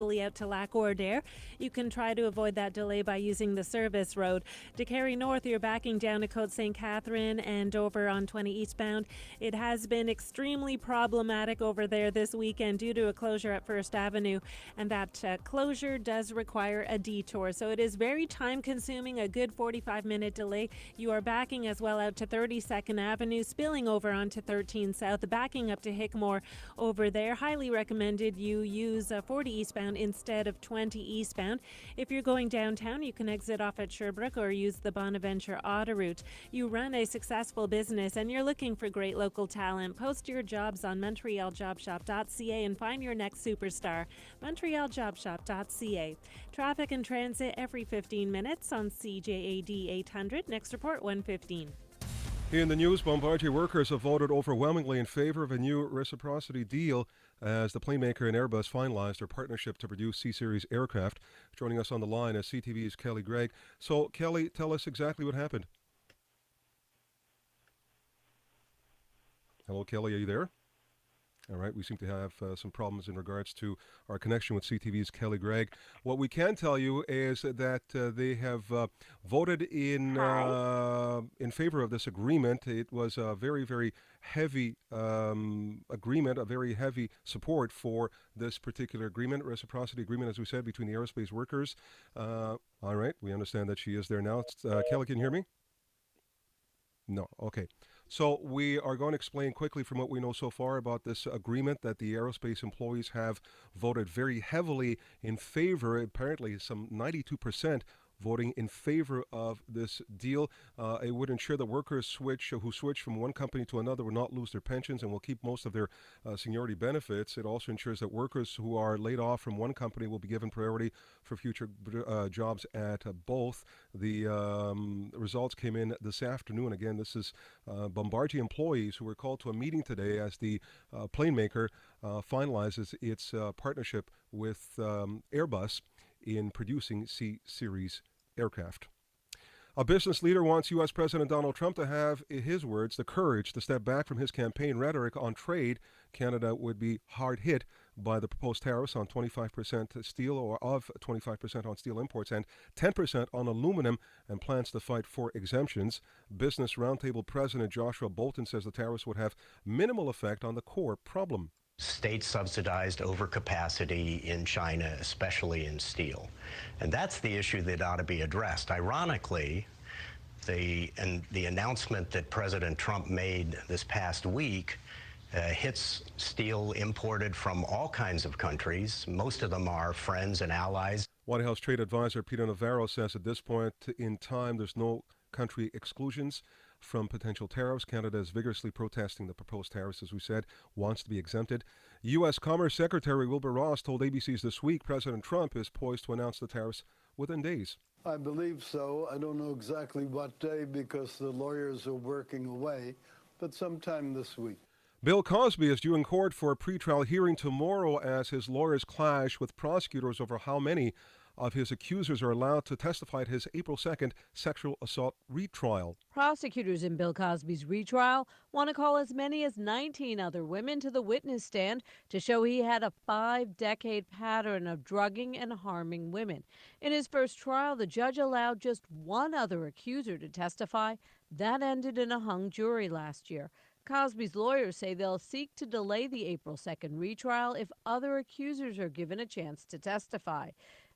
out to Lac-Ordere. You can try to avoid that delay by using the service road. Decarie North, you're backing down to Côte St. Catherine and over on 20 eastbound. It has been extremely problematic over there this weekend due to a closure at First Avenue, and that closure does require a detour. So it is very time consuming, a good 45-minute delay. You are backing as well out to 32nd Avenue, spilling over onto 13 South, backing up to Hickmore over there. Highly recommended you use 40 eastbound instead of 20 eastbound. If you're going downtown, you can exit off at Sherbrooke or use the Bonaventure Auto Route. You run a successful business and you're looking for great local talent. Post your jobs on montrealjobshop.ca and find your next superstar. montrealjobshop.ca. Traffic and transit every 15 minutes on CJAD 800. Next report, 1:15. In the news, Bombardier workers have voted overwhelmingly in favor of a new reciprocity deal as the planemaker and Airbus finalized their partnership to produce C-Series aircraft. Joining us on the line is CTV's Kelly Gregg. So, Kelly, tell us exactly what happened. Hello, Kelly, are you there? All right, we seem to have some problems in regards to our connection with CTV's Kelly Gregg. What we can tell you is that they have voted in favor of this agreement. It was a very, very heavy agreement, a very heavy support for this particular agreement, reciprocity agreement, as we said, between the aerospace workers. All right, we understand that she is there now. Kelly, can you hear me? No, okay. So we are going to explain quickly from what we know so far about this agreement that the aerospace employees have voted very heavily in favor, apparently some 92% voting in favor of this deal. It would ensure that workers who switch from one company to another will not lose their pensions and will keep most of their seniority benefits. It also ensures that workers who are laid off from one company will be given priority for future jobs at both. The results came in this afternoon. Again, this is Bombardier employees who were called to a meeting today as the plane maker finalizes its partnership with Airbus in producing C-Series aircraft. A business leader wants U.S. President Donald Trump to have, in his words, the courage to step back from his campaign rhetoric on trade. Canada would be hard hit by the proposed tariffs on 25% steel, or of 25% on steel imports and 10% on aluminum, and plans to fight for exemptions. Business Roundtable President Joshua Bolton says the tariffs would have minimal effect on the core problem. State-subsidized overcapacity in China, especially in steel. And that's the issue that ought to be addressed. Ironically, the announcement that President Trump made this past week hits steel imported from all kinds of countries. Most of them are friends and allies. White House Trade Advisor Peter Navarro says at this point in time there's no country exclusions from potential tariffs. Canada is vigorously protesting the proposed tariffs, as we said, wants to be exempted. U.S. Commerce Secretary Wilbur Ross told ABC's This Week President Trump is poised to announce the tariffs within days. I believe so. I don't know exactly what day because the lawyers are working away, but sometime this week. Bill Cosby is due in court for a pretrial hearing tomorrow as his lawyers clash with prosecutors over how many of his accusers are allowed to testify at his April 2nd sexual assault retrial. Prosecutors in Bill Cosby's retrial want to call as many as 19 other women to the witness stand to show he had a 5-decade pattern of drugging and harming women. In his first trial, the judge allowed just one other accuser to testify. That ended in a hung jury last year. Cosby's lawyers say they'll seek to delay the April 2nd retrial if other accusers are given a chance to testify.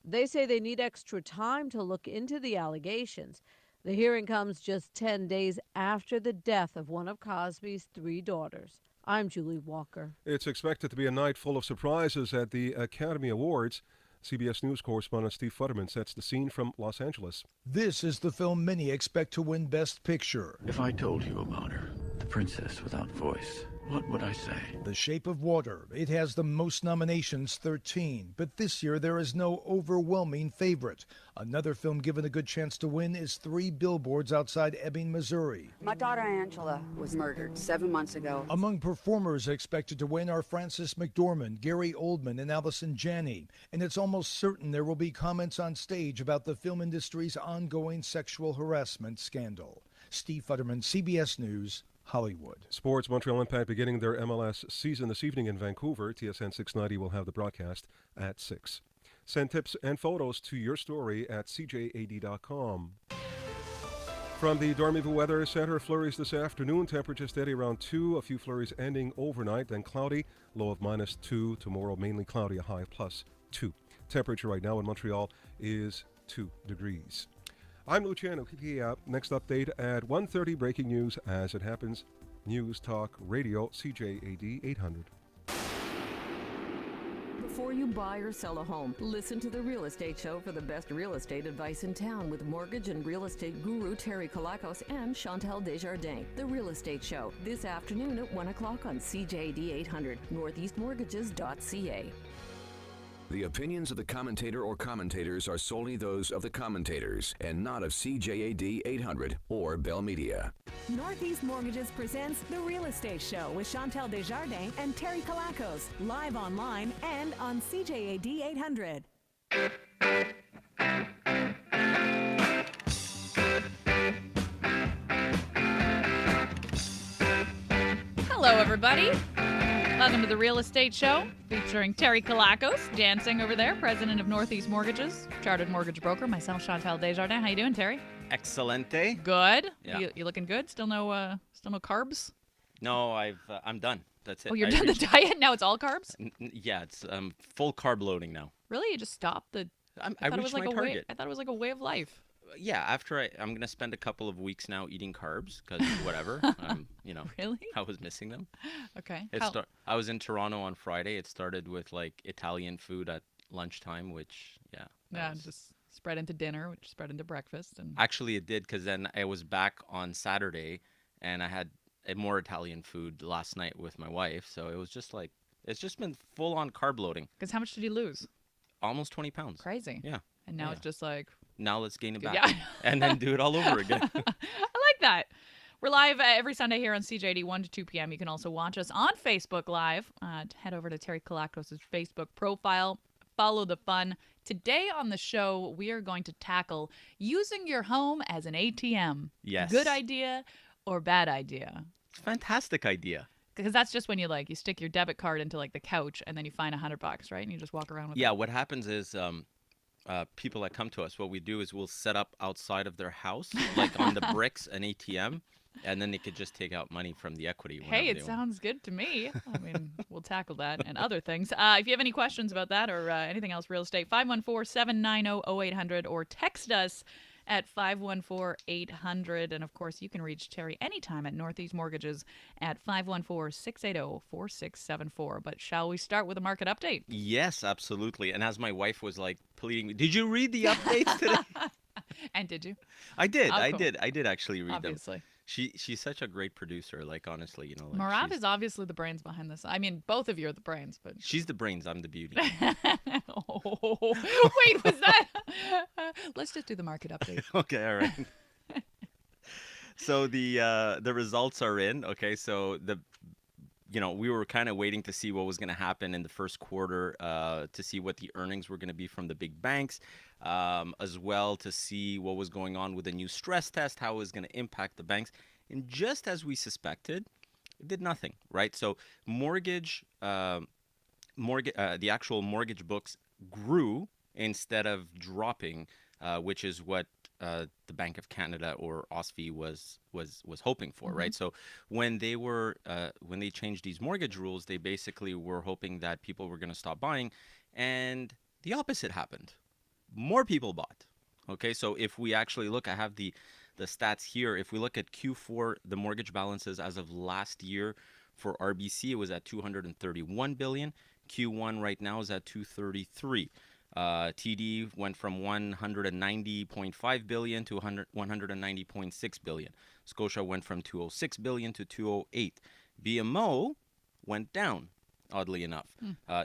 They say they need extra time to look into the allegations. The hearing comes just 10 days after the death of one of Cosby's 3 daughters. I'm Julie Walker. It's expected to be a night full of surprises at the Academy Awards. CBS News correspondent Steve Futterman sets the scene from Los Angeles. This is the film many expect to win Best Picture. If I told you about her, the princess without voice, what would I say? The Shape of Water. It has the most nominations, 13. But this year there is no overwhelming favorite. Another film given a good chance to win is 3 Billboards Outside Ebbing, Missouri. My daughter Angela was murdered 7 months ago. Among performers expected to win are Frances McDormand, Gary Oldman, and Allison Janney. And it's almost certain there will be comments on stage about the film industry's ongoing sexual harassment scandal. Steve Futterman, CBS News, Hollywood. Sports, Montreal Impact beginning their MLS season this evening in Vancouver. TSN 690 will have the broadcast at 6. Send tips and photos to your story at CJAD.com. From the Dormiville Weather Center, flurries this afternoon. Temperature steady around 2. A few flurries ending overnight, then cloudy. Low of -2. Tomorrow mainly cloudy, a high of +2. Temperature right now in Montreal is 2 degrees. I'm Luciano. Next update at 1:30. Breaking news as it happens. News Talk Radio, CJAD 800. Before you buy or sell a home, listen to The Real Estate Show for the best real estate advice in town with mortgage and real estate guru Terry Kilakos and Chantal Desjardins. The Real Estate Show, this afternoon at 1 o'clock on CJAD 800, northeastmortgages.ca. The opinions of the commentator or commentators are solely those of the commentators and not of CJAD 800 or Bell Media. Northeast Mortgages presents The Real Estate Show with Chantal Desjardins and Terry Kilakos, live online and on CJAD 800. Hello, everybody. Welcome to The Real Estate Show, featuring Terry Kilakos, dancing over there, president of Northeast Mortgages, chartered mortgage broker. Myself, Chantal Desjardins. How you doing, Terry? Excelente. Good. Yeah. You looking good? Still no carbs? No, I'm done. That's it. Oh, you're done the diet? Now it's all carbs? Yeah, it's full carb loading now. Really? You just stopped the... I reached my target. I thought it was like a way of life. Yeah, after I'm going to spend a couple of weeks now eating carbs because whatever. Really? I was missing them. Okay. I was in Toronto on Friday. It started with like Italian food at lunchtime, which, yeah. Yeah, just spread into dinner, which spread into breakfast. And actually, it did because then I was back on Saturday and I had more Italian food last night with my wife. So it was just like, it's just been full on carb loading. Because how much did you lose? Almost 20 pounds. Crazy. Yeah. And now it's just like... Now let's gain it back. Yeah. And then do it all over again. I like that. We're live every Sunday here on CJAD 1 to 2 p.m. You can also watch us on Facebook Live. Head over to Terry Kilakos' Facebook profile. Follow the fun. Today on the show, we are going to tackle using your home as an ATM. Yes. Good idea or bad idea? Fantastic idea. Because that's just when you stick your debit card into like the couch and then you find $100, right? And you just walk around with it. Yeah, what happens is people that come to us, what we do is we'll set up outside of their house, like on the bricks, an ATM, and then they could just take out money from the equity. Hey, it sounds good to me. I mean, we'll tackle that and other things. If you have any questions about that or anything else real estate, 514-790-0800 or text us at 514-800. And, of course, you can reach Terry anytime at Northeast Mortgages at 514-680-4674. But shall we start with a market update? Yes, absolutely. And as my wife was pleading me, did you read the updates today? And did you? I did. Oh, cool. I did actually read Obviously. them. She's such a great producer, honestly, Marat is obviously the brains behind this. I mean, both of you are the brains, but she's the brains, I'm the beauty. Oh, wait, was that? Let's just do the market update. Okay, all right. So the results are in. Okay, so we were kind of waiting to see what was going to happen in the first quarter, to see what the earnings were going to be from the big banks, as well to see what was going on with the new stress test, how it was going to impact the banks. And just as we suspected, it did nothing, right? So the actual mortgage books grew instead of dropping, which is what the Bank of Canada or OSFI was hoping for, Mm-hmm. right? So when they changed these mortgage rules, they basically were hoping that people were going to stop buying, and the opposite happened. More people bought. Okay, so if we actually look, I have the stats here. If we look at Q4, the mortgage balances as of last year for RBC, it was at 231 billion. Q1 right now is at 233. TD went from 190.5 billion to 190.6 billion. Scotia went from 206 billion to 208. BMO went down, oddly enough.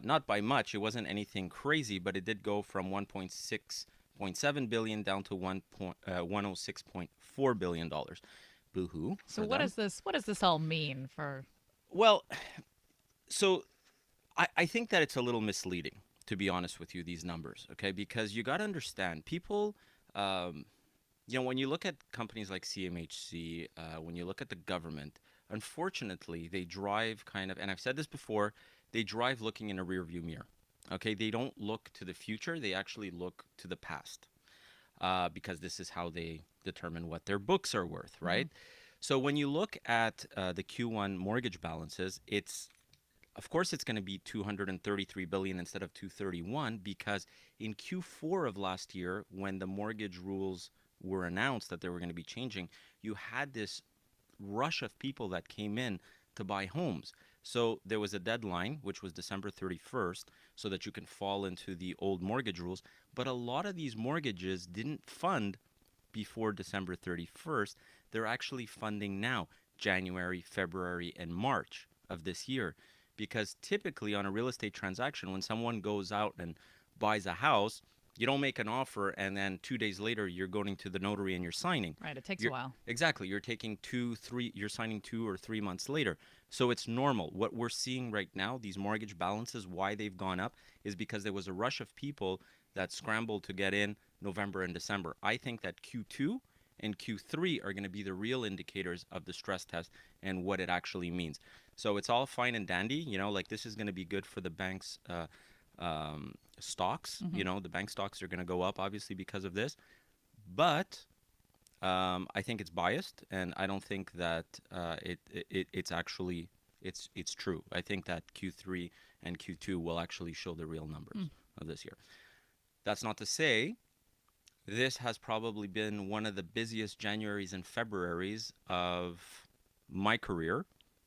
Not by much. It wasn't anything crazy, but it did go from 1.7 billion down to 106.4 billion dollars. Boo-hoo. So what does this all mean for? Well, so I think that it's a little misleading, to be honest with you, these numbers, okay? Because you got to understand, people, when you look at companies like CMHC, when you look at the government, unfortunately, they drive and I've said this before, they drive looking in a rearview mirror. Okay, they don't look to the future, they actually look to the past, because this is how they determine what their books are worth, right? So when you look at the Q1 mortgage balances, of course it's going to be 233 billion instead of 231, because in Q4 of last year, when the mortgage rules were announced that they were going to be changing, you had this rush of people that came in to buy homes. So there was a deadline, which was December 31st, so that you can fall into the old mortgage rules. But a lot of these mortgages didn't fund before December 31st. They're actually funding now, January, February, and March of this year. Because typically on a real estate transaction, when someone goes out and buys a house, you don't make an offer and then 2 days later you're going to the notary and you're signing. Right, it takes a while. Exactly. You're taking you're signing 2 or 3 months later. So it's normal. What we're seeing right now, these mortgage balances, why they've gone up is because there was a rush of people that scrambled to get in November and December. I think that Q2 and Q3 are going to be the real indicators of the stress test and what it actually means. So it's all fine and dandy, like this is going to be good for the bank's stocks. The bank stocks are going to go up obviously because of this, but I think it's biased, and I don't think that it's actually it's true. I think that Q3 and Q2 will actually show the real numbers of this year. That's not to say this has probably been one of the busiest Januaries and Februaries of my career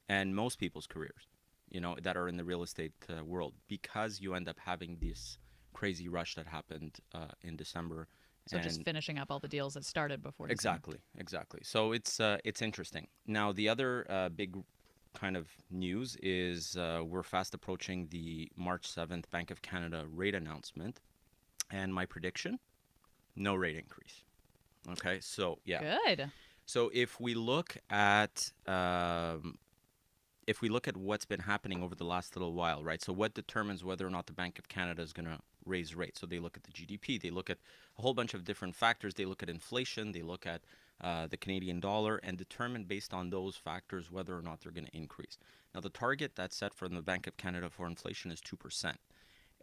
and most people's careers, that are in the real estate world, because you end up having this crazy rush that happened in December. So just finishing up all the deals that started before December. Exactly. So it's interesting. Now, the other big kind of news is we're fast approaching the March 7th Bank of Canada rate announcement. And my prediction, no rate increase. Okay, so yeah. Good. So if we look at what's been happening over the last little while, right? So what determines whether or not the Bank of Canada is going to raise rates? So they look at the GDP, they look at a whole bunch of different factors. They look at inflation, they look at the Canadian dollar, and determine based on those factors whether or not they're going to increase. Now, the target that's set from the Bank of Canada for inflation is 2%.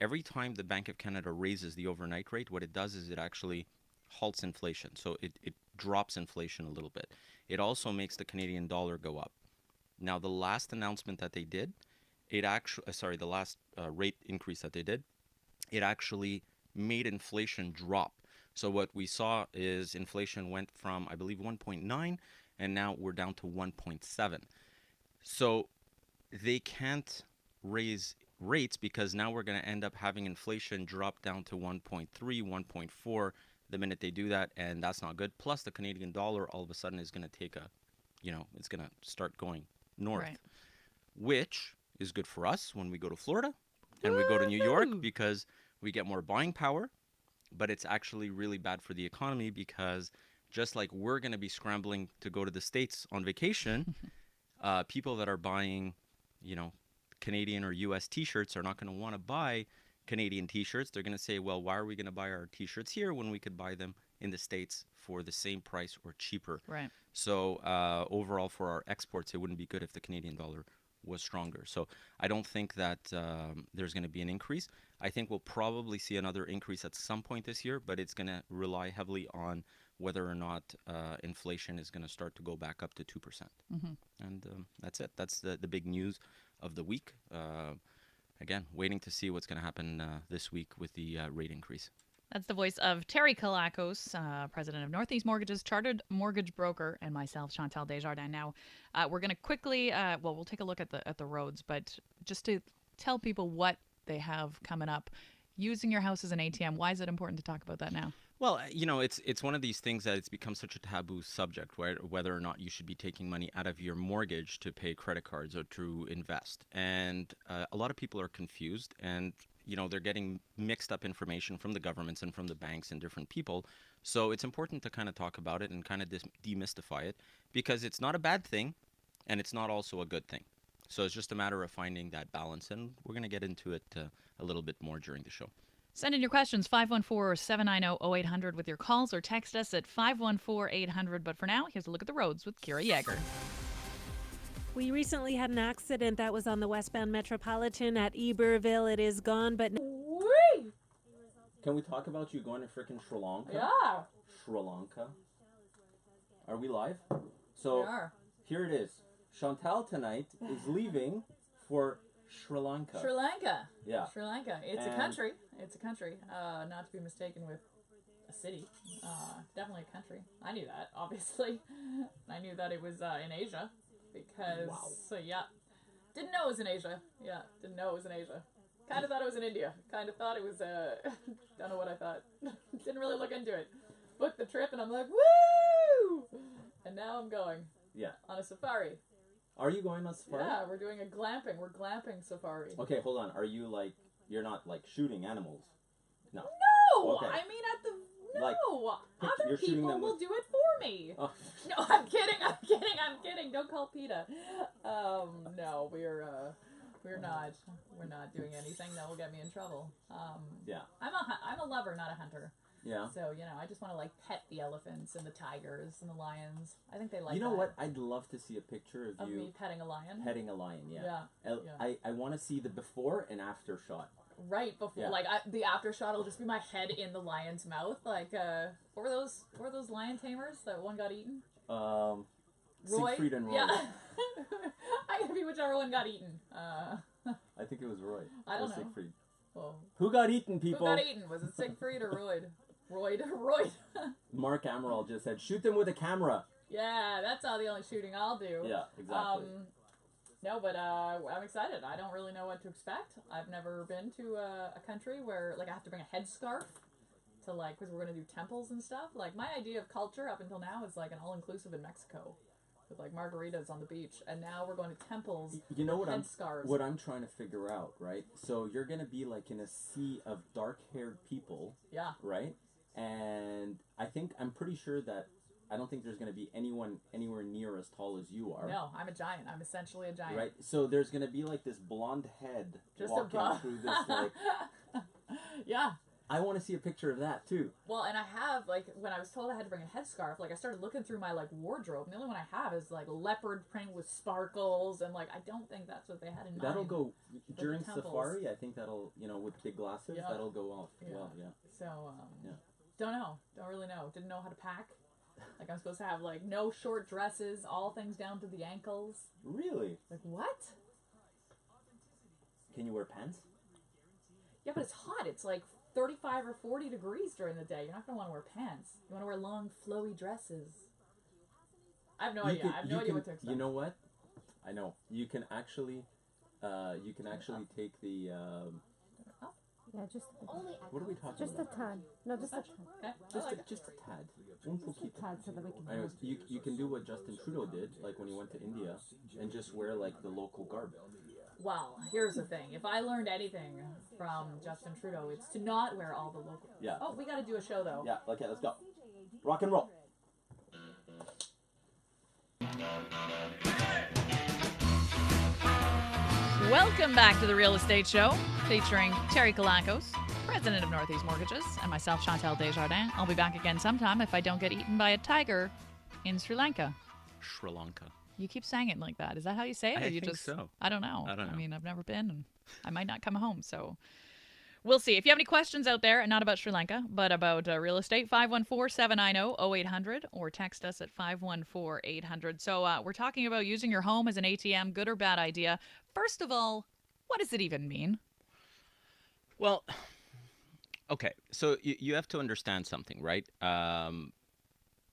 Every time the Bank of Canada raises the overnight rate, what it does is it actually halts inflation. So it drops inflation a little bit. It also makes the Canadian dollar go up. Now, the last announcement that they did, the last rate increase that they did, it actually made inflation drop. So what we saw is inflation went from, I believe, 1.9, and now we're down to 1.7. So they can't raise rates because now we're going to end up having inflation drop down to 1.3, 1.4 the minute they do that, and that's not good. Plus, the Canadian dollar all of a sudden is going to take it's going to start going north, right, which is good for us when we go to Florida and we go to New York because we get more buying power, but it's actually really bad for the economy because just like we're going to be scrambling to go to the States on vacation, people that are buying, Canadian or U.S. T-shirts are not going to want to buy Canadian T-shirts. They're going to say, well, why are we going to buy our T-shirts here when we could buy them in the States for the same price or cheaper? Right. So overall, for our exports, it wouldn't be good if the Canadian dollar was stronger. So I don't think that there's going to be an increase. I think we'll probably see another increase at some point this year, but it's going to rely heavily on whether or not inflation is going to start to go back up to 2%. And that's it. That's the big news of the week. Again, waiting to see what's going to happen this week with the rate increase. That's the voice of Terry Kilakos, president of Northeast Mortgages, chartered mortgage broker, and myself, Chantal Desjardins. Now, we're going to quickly, we'll take a look at the roads, but just to tell people what they have coming up, using your house as an ATM, why is it important to talk about that now? Well, it's one of these things that it's become such a taboo subject, whether or not you should be taking money out of your mortgage to pay credit cards or to invest. And a lot of people are confused, and they're getting mixed up information from the governments and from the banks and different people. So it's important to kind of talk about it and kind of demystify it, because it's not a bad thing and it's not also a good thing. So it's just a matter of finding that balance, and we're going to get into it a little bit more during the show. Send in your questions, 514-790-0800 with your calls, or text us at 514-800. But for now, here's a look at the roads with Kira Yeager. We recently had an accident that was on the westbound Metropolitan at Iberville. It is gone, but... Can we talk about you going to frickin' Sri Lanka? Yeah. Sri Lanka. Are we live? So We are. here it is. Chantal tonight is leaving for Sri Lanka. Sri Lanka. Yeah. Sri Lanka. It's a country. It's a country. Not to be mistaken with a city. Definitely a country. I knew that, obviously. I knew that it was in Asia because, yeah. Didn't know it was in Asia. Yeah, didn't know it was in Asia. Kind of thought it was in India. Kind of thought it was, don't know what I thought. Didn't really look into it. Booked the trip and I'm like, woo! And now I'm going. Yeah. On a safari. Are you going on safari? Yeah, we're doing a glamping. We're glamping safari. Okay, hold on. Are you like, you're not like shooting animals? No. No! Okay. I mean, at the, no! Like, Other you're shooting people them will with- do it for me. Oh. No, I'm kidding. Don't call PETA. No, we're not doing anything that will get me in trouble. Yeah. I'm a lover, not a hunter. Yeah. So, I just want to like pet the elephants and the tigers and the lions. I think they like You know that. what? I'd love to see a picture of you me petting a lion? Petting a lion, yeah. Yeah. I want to see the before and after shot. Right before, Yeah. like the after shot will just be my head in the lion's mouth. Like, what were those lion tamers that one got eaten? Roy? Siegfried and Roy. Yeah. I could be whichever one got eaten. I think it was Roy. I don't or know. Siegfried. Well, Who got eaten, people? who got eaten? Was it Siegfried or Royd? Royd. Mark Amaral just said, shoot them with a camera. Yeah, that's all the only shooting I'll do. Yeah, exactly. No, but I'm excited. I don't really know what to expect. I've never been to a country where like I have to bring a headscarf to like because we're gonna do temples and stuff. Like my idea of culture up until now is like an all-inclusive in Mexico with like margaritas on the beach, and now we're going to temples. You know with what headscarves. what I'm trying to figure out, right? So you're gonna be like in a sea of dark-haired people. Yeah. Right? And I'm pretty sure that I don't think there's going to be anyone anywhere near as tall as you are. No, I'm a giant. I'm essentially a giant. Right? So there's going to be like this blonde head Just walking above. through this like... Yeah. I want to see a picture of that too. Well, and I have, like, when I was told I had to bring a headscarf, like, I started looking through my, like, wardrobe, and the only one I have is, like, leopard print with sparkles, and, like, I don't think that's what they had in mind. That'll go the during temples. safari. I think that'll, with big glasses, Yeah. that'll go off well, yeah. So, Yeah. don't know. Don't really know. Didn't know how to pack. Like, I'm supposed to have, like, no short dresses, all things down to the ankles. Really? Like, what? Can you wear pants? Yeah, but it's hot. It's, like, 35 or 40 degrees during the day. You're not going to want to wear pants. You want to wear long, flowy dresses. I have no idea. I have no idea what to expect. You know what? I know. You can actually take the... Yeah, just what are we talking just about? a tad. No, just a tad. Okay. Just a tad. Just a tad so that we can. Anyways, you can do what Justin Trudeau did, like when he went to India, and just wear like the local garb. Well, here's the thing. If I learned anything from Justin Trudeau, it's to not wear all the local. Yeah. Oh, we got to do a show though. Yeah. Okay, let's go. Rock and roll. Welcome back to the Real Estate Show, featuring Terry Kilakos, president of Northeast Mortgages, and myself, Chantal Desjardins. I'll be back again sometime if I don't get eaten by a tiger in Sri Lanka. Sri Lanka. You keep saying it like that. Is that how you say it? I or you think just, so. I don't know. I don't know. I mean, I've never been, and I might not come home, so we'll see. If you have any questions out there, and not about Sri Lanka, but about real estate, 514-790-0800, or text us at 514-800. So we're talking about using your home as an ATM, good or bad idea. First of all, what does it even mean? Well, okay. So you have to understand something, right?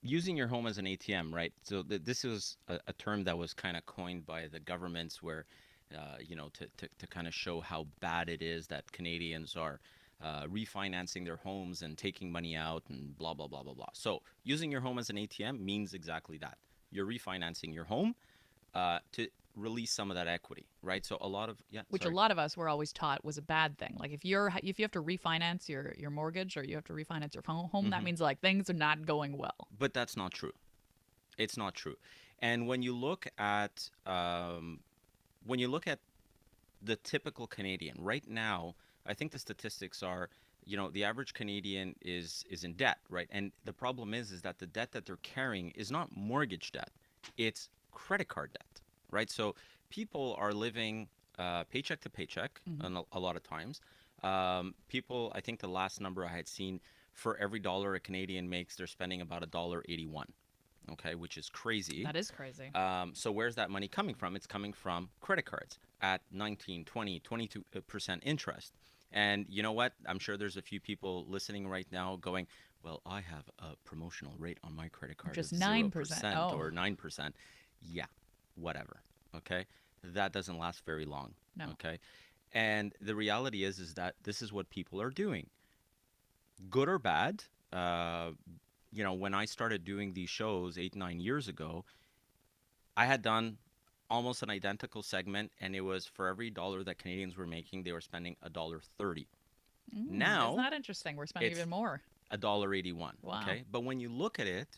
Using your home as an ATM, right? So this is a term that was kind of coined by the governments where, to kind of show how bad it is that Canadians are refinancing their homes and taking money out and blah, blah, blah, blah, blah. So using your home as an ATM means exactly that. You're refinancing your home to release some of that equity, right? So a lot of a lot of us were always taught was a bad thing. Like if you have to refinance your mortgage or you have to refinance your home, that means like things are not going well. But that's not true. It's not true. And when you look at the typical Canadian right now, I think the statistics are, the average Canadian is in debt, right? And the problem is that the debt that they're carrying is not mortgage debt, it's credit card debt. Right, so people are living paycheck to paycheck a lot of times. People, I think the last number I had seen, for every dollar a Canadian makes, they're spending about $1.81. Okay, which is crazy. That is crazy. So where's that money coming from? It's coming from credit cards at 19, 20, 22% interest. And you know what? I'm sure there's a few people listening right now going, well, I have a promotional rate on my credit card Just of 9%, or 9%. Yeah, whatever. Okay, that doesn't last very long. No. Okay, and the reality is that this is what people are doing, good or bad. You know, when I started doing these shows 8-9 years ago, I had done almost an identical segment, and it was for every dollar that Canadians were making, they were spending $1.30. Now, isn't that interesting? We're spending it's even more. $1.81. Wow. Okay, but when you look at it,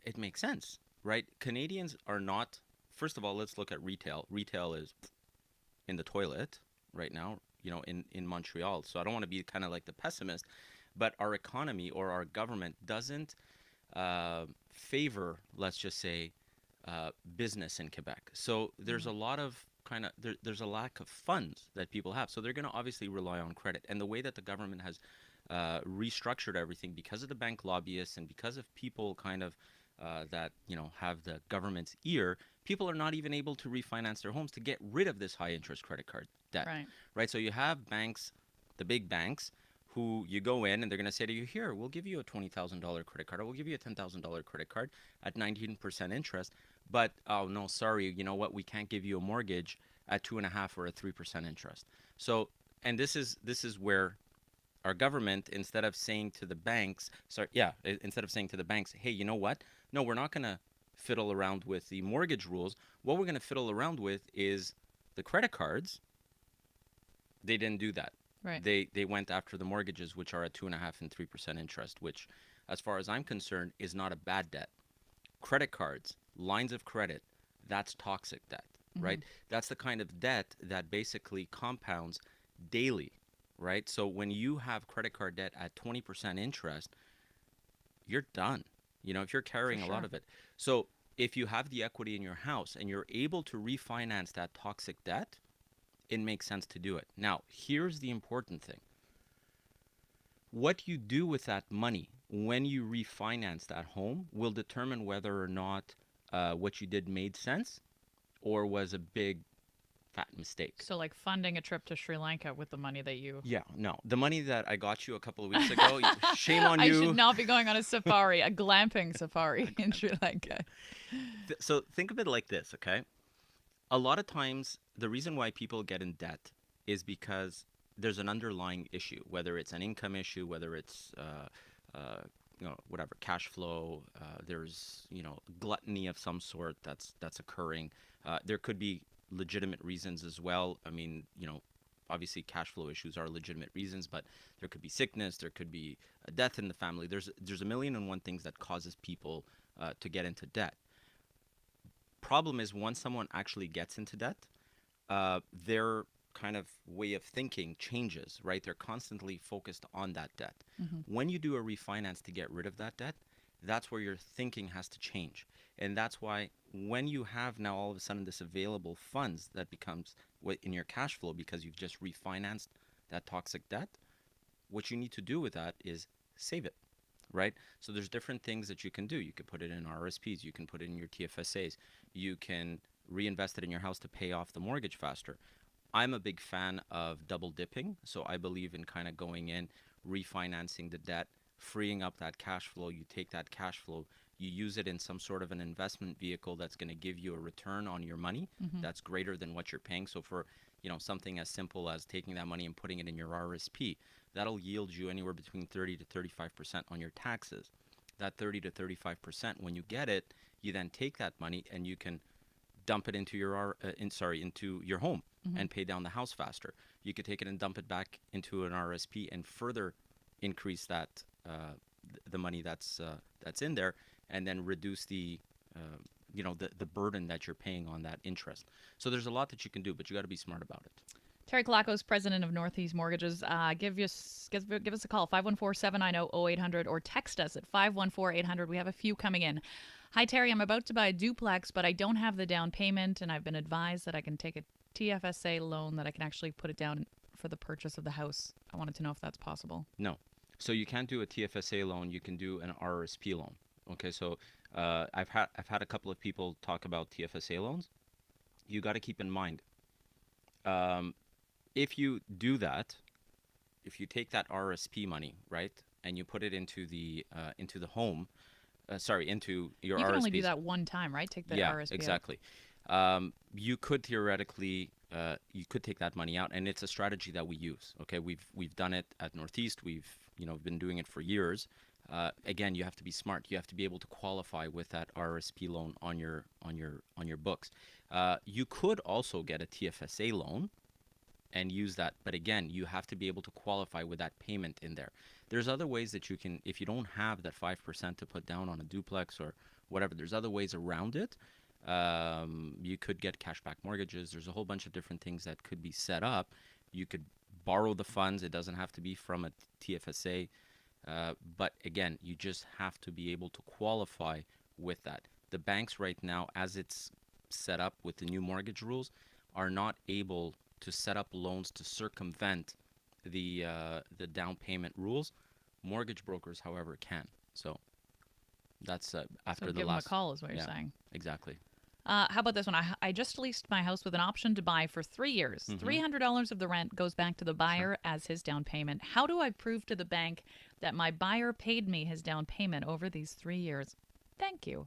it makes sense, right? Canadians are not. First of all, let's look at retail. Retail is in the toilet right now, you know, in Montreal. So I don't want to be kind of like the pessimist, but our economy or our government doesn't favor, let's just say, business in Quebec. So there's a lot of there's a lack of funds that people have. So they're going to obviously rely on credit. And the way that the government has restructured everything because of the bank lobbyists and because of people kind of that, you know, have the government's ear, people are not even able to refinance their homes to get rid of this high interest credit card debt. Right. So you have banks, the big banks, who you go in and they're going to say to you, here, we'll give you a $20,000 credit card, or we'll give you a $10,000 credit card at 19% interest. But, oh, no, sorry, you know what? We can't give you a mortgage at 2.5% or a 3% interest. So, and this is where our government, instead of saying to the banks, hey, you know what? No, we're not going to fiddle around with the mortgage rules. What we're going to fiddle around with is the credit cards. They didn't do that. Right. They went after the mortgages, which are at 2.5% and 3% interest, which, as far as I'm concerned, is not a bad debt. Credit cards, lines of credit, that's toxic debt, right? That's the kind of debt that basically compounds daily, right? So when you have credit card debt at 20% interest, you're done. You know, if you're carrying a lot of it. So if you have the equity in your house and you're able to refinance that toxic debt, it makes sense to do it. Now, here's the important thing. What you do with that money when you refinance that home will determine whether or not what you did made sense or was a big, fat mistake. So like funding a trip to Sri Lanka with the money that you... Yeah, no. The money that I got you a couple of weeks ago, shame on you. I should not be going on a safari, a glamping safari in Sri Lanka. So think of it like this, okay? A lot of times, the reason why people get in debt is because there's an underlying issue, whether it's an income issue, whether it's, you know, whatever, cash flow. There's, you know, gluttony of some sort that's occurring. There could be legitimate reasons as well. I mean, you know, obviously cash flow issues are legitimate reasons, but there could be sickness, there could be a death in the family. There's a million and one things that causes people to get into debt. Problem is, once someone actually gets into debt, their kind of way of thinking changes, right? They're constantly focused on that debt. When you do a refinance to get rid of that debt, that's where your thinking has to change. And that's why when you have now all of a sudden this available funds that becomes in your cash flow because you've just refinanced that toxic debt, what you need to do with that is save it. Right? So there's different things that you can do. You could put it in RSPs. You can put it in your TFSAs. You can reinvest it in your house to pay off the mortgage faster. I'm a big fan of double dipping. So I believe in kind of going in, refinancing the debt, freeing up that cash flow. You take that cash flow, you use it in some sort of an investment vehicle that's going to give you a return on your money that's greater than what you're paying. So for, you know, something as simple as taking that money and putting it in your RSP, that'll yield you anywhere between 30 to 35% on your taxes. That 30 to 35%, when you get it, you then take that money and you can dump it into your into your home and pay down the house faster. You could take it and dump it back into an RSP and further increase that the money that's in there, and then reduce the you know, the burden that you're paying on that interest. So there's a lot that you can do, but you got to be smart about it. Terry Kilakos, president of Northeast Mortgages. Give us a call, 514-790-0800, or text us at 514-800. We have a few coming in. Hi, Terry. I'm about to buy a duplex, but I don't have the down payment, and I've been advised that I can take a TFSA loan that I can actually put it down for the purchase of the house. I wanted to know if that's possible. No. So you can't do a TFSA loan. You can do an RRSP loan. Okay, so I've had a couple of people talk about TFSA loans. You got to keep in mind, if you do that, if you take that RRSP money, right, and you put it into the home, into your RRSP. You can only do that one time, right? Take the RRSP. Yeah, exactly. You could theoretically, you could take that money out, and it's a strategy that we use. Okay, we've done it at Northeast. We've been doing it for years. Again, you have to be smart. You have to be able to qualify with that RRSP loan on your books. You could also get a TFSA loan and use that, but again, you have to be able to qualify with that payment in there. There's other ways that you can, if you don't have that 5% to put down on a duplex or whatever, there's other ways around it. You could get cashback mortgages. There's a whole bunch of different things that could be set up. You could borrow the funds. It doesn't have to be from a TFSA. But again, you just have to be able to qualify with that. The banks right now, as it's set up with the new mortgage rules, are not able to set up loans to circumvent the down payment rules. Mortgage brokers, however, can. So that's after so the give last. them a call is what you're saying. Exactly. How about this one? I just leased my house with an option to buy for 3 years. $300 of the rent goes back to the buyer as his down payment. How do I prove to the bank that my buyer paid me his down payment over these 3 years? Thank you.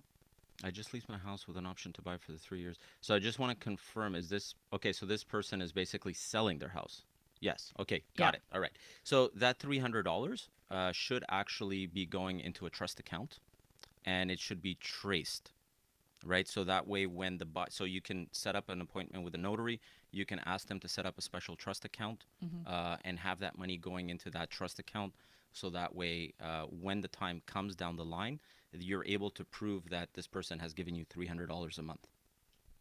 I just leased my house with an option to buy for the 3 years. So I just want to confirm, is this, okay, so this person is basically selling their house. Yes. Okay. Got it. All right. So that $300 should actually be going into a trust account, and it should be traced, right? So that way when so you can set up an appointment with a notary, you can ask them to set up a special trust account and have that money going into that trust account. So that way when the time comes down the line, you're able to prove that this person has given you $300 a month.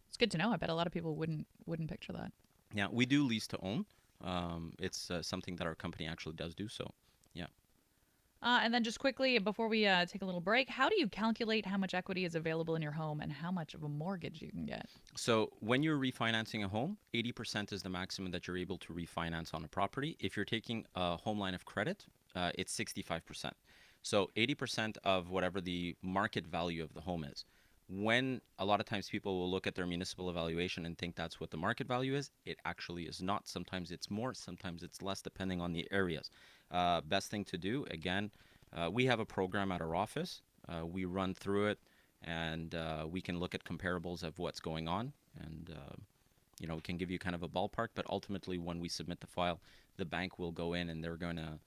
It's good to know. I bet a lot of people wouldn't picture that. Yeah, we do lease to own. It's something that our company actually does do. So, yeah. And then just quickly, before we take a little break, how do you calculate how much equity is available in your home and how much of a mortgage you can get? So when you're refinancing a home, 80% is the maximum that you're able to refinance on a property. If you're taking a home line of credit, it's 65%. So 80% of whatever the market value of the home is. When a lot of times people will look at their municipal evaluation and think that's what the market value is, it actually is not. Sometimes it's more, sometimes it's less, depending on the areas. Best thing to do, again, we have a program at our office. We run through it, and we can look at comparables of what's going on, and we can give you kind of a ballpark. But ultimately, when we submit the file, the bank will go in and they're going to